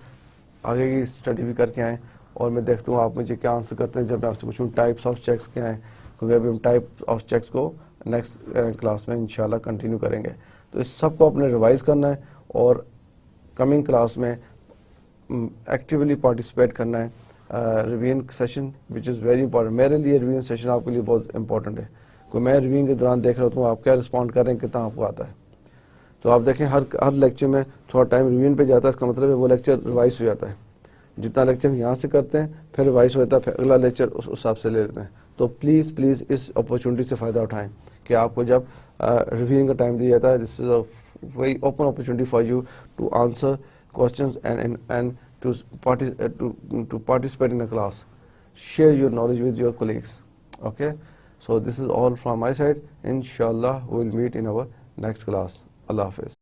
آگے کی اسٹڈی بھی کر کے آئیں. اور میں دیکھتا ہوں آپ مجھے کیا آنسر کرتے ہیں جب میں آپ سے پوچھوں ٹائپس آف چیکس کیا ہیں, کیونکہ ابھی ہم ٹائپ آف چیکس کو نیکسٹ کلاس میں انشاءاللہ کنٹینیو کریں گے. تو اس سب کو آپ نے ریوائز کرنا ہے اور کمنگ کلاس میں ایکٹیولی پارٹیسپیٹ کرنا ہے. Revision session which is very important. میرے لیے ریویژن سیشن آپ کے لیے بہت امپورٹنٹ ہے, کیونکہ میں ریویژن کے دوران دیکھ رہا ہوں آپ کیا رسپونڈ کر رہے ہیں, کتنا آپ کو آتا ہے. تو آپ دیکھیں ہر لیکچر میں تھوڑا ٹائم ریویژن پہ جاتا ہے, اس کا مطلب ہے وہ لیکچر ریوائز ہو جاتا ہے. جتنا لیکچر یہاں سے کرتے ہیں پھر ریوائز ہوتا ہے, پھر اگلا لیکچر اس حساب سے لے لیتے ہیں. تو پلیز اس اپرچونٹی سے فائدہ اٹھائیں کہ آپ کو جب ریویژن کا ٹائم دیا جاتا ہے, this is a very open opportunity for you to answer questions and to participate in a class. Share your knowledge with your colleagues. Okay, so this is all from my side. انشاءاللہ we will meet in our next class. اللہ حافظ.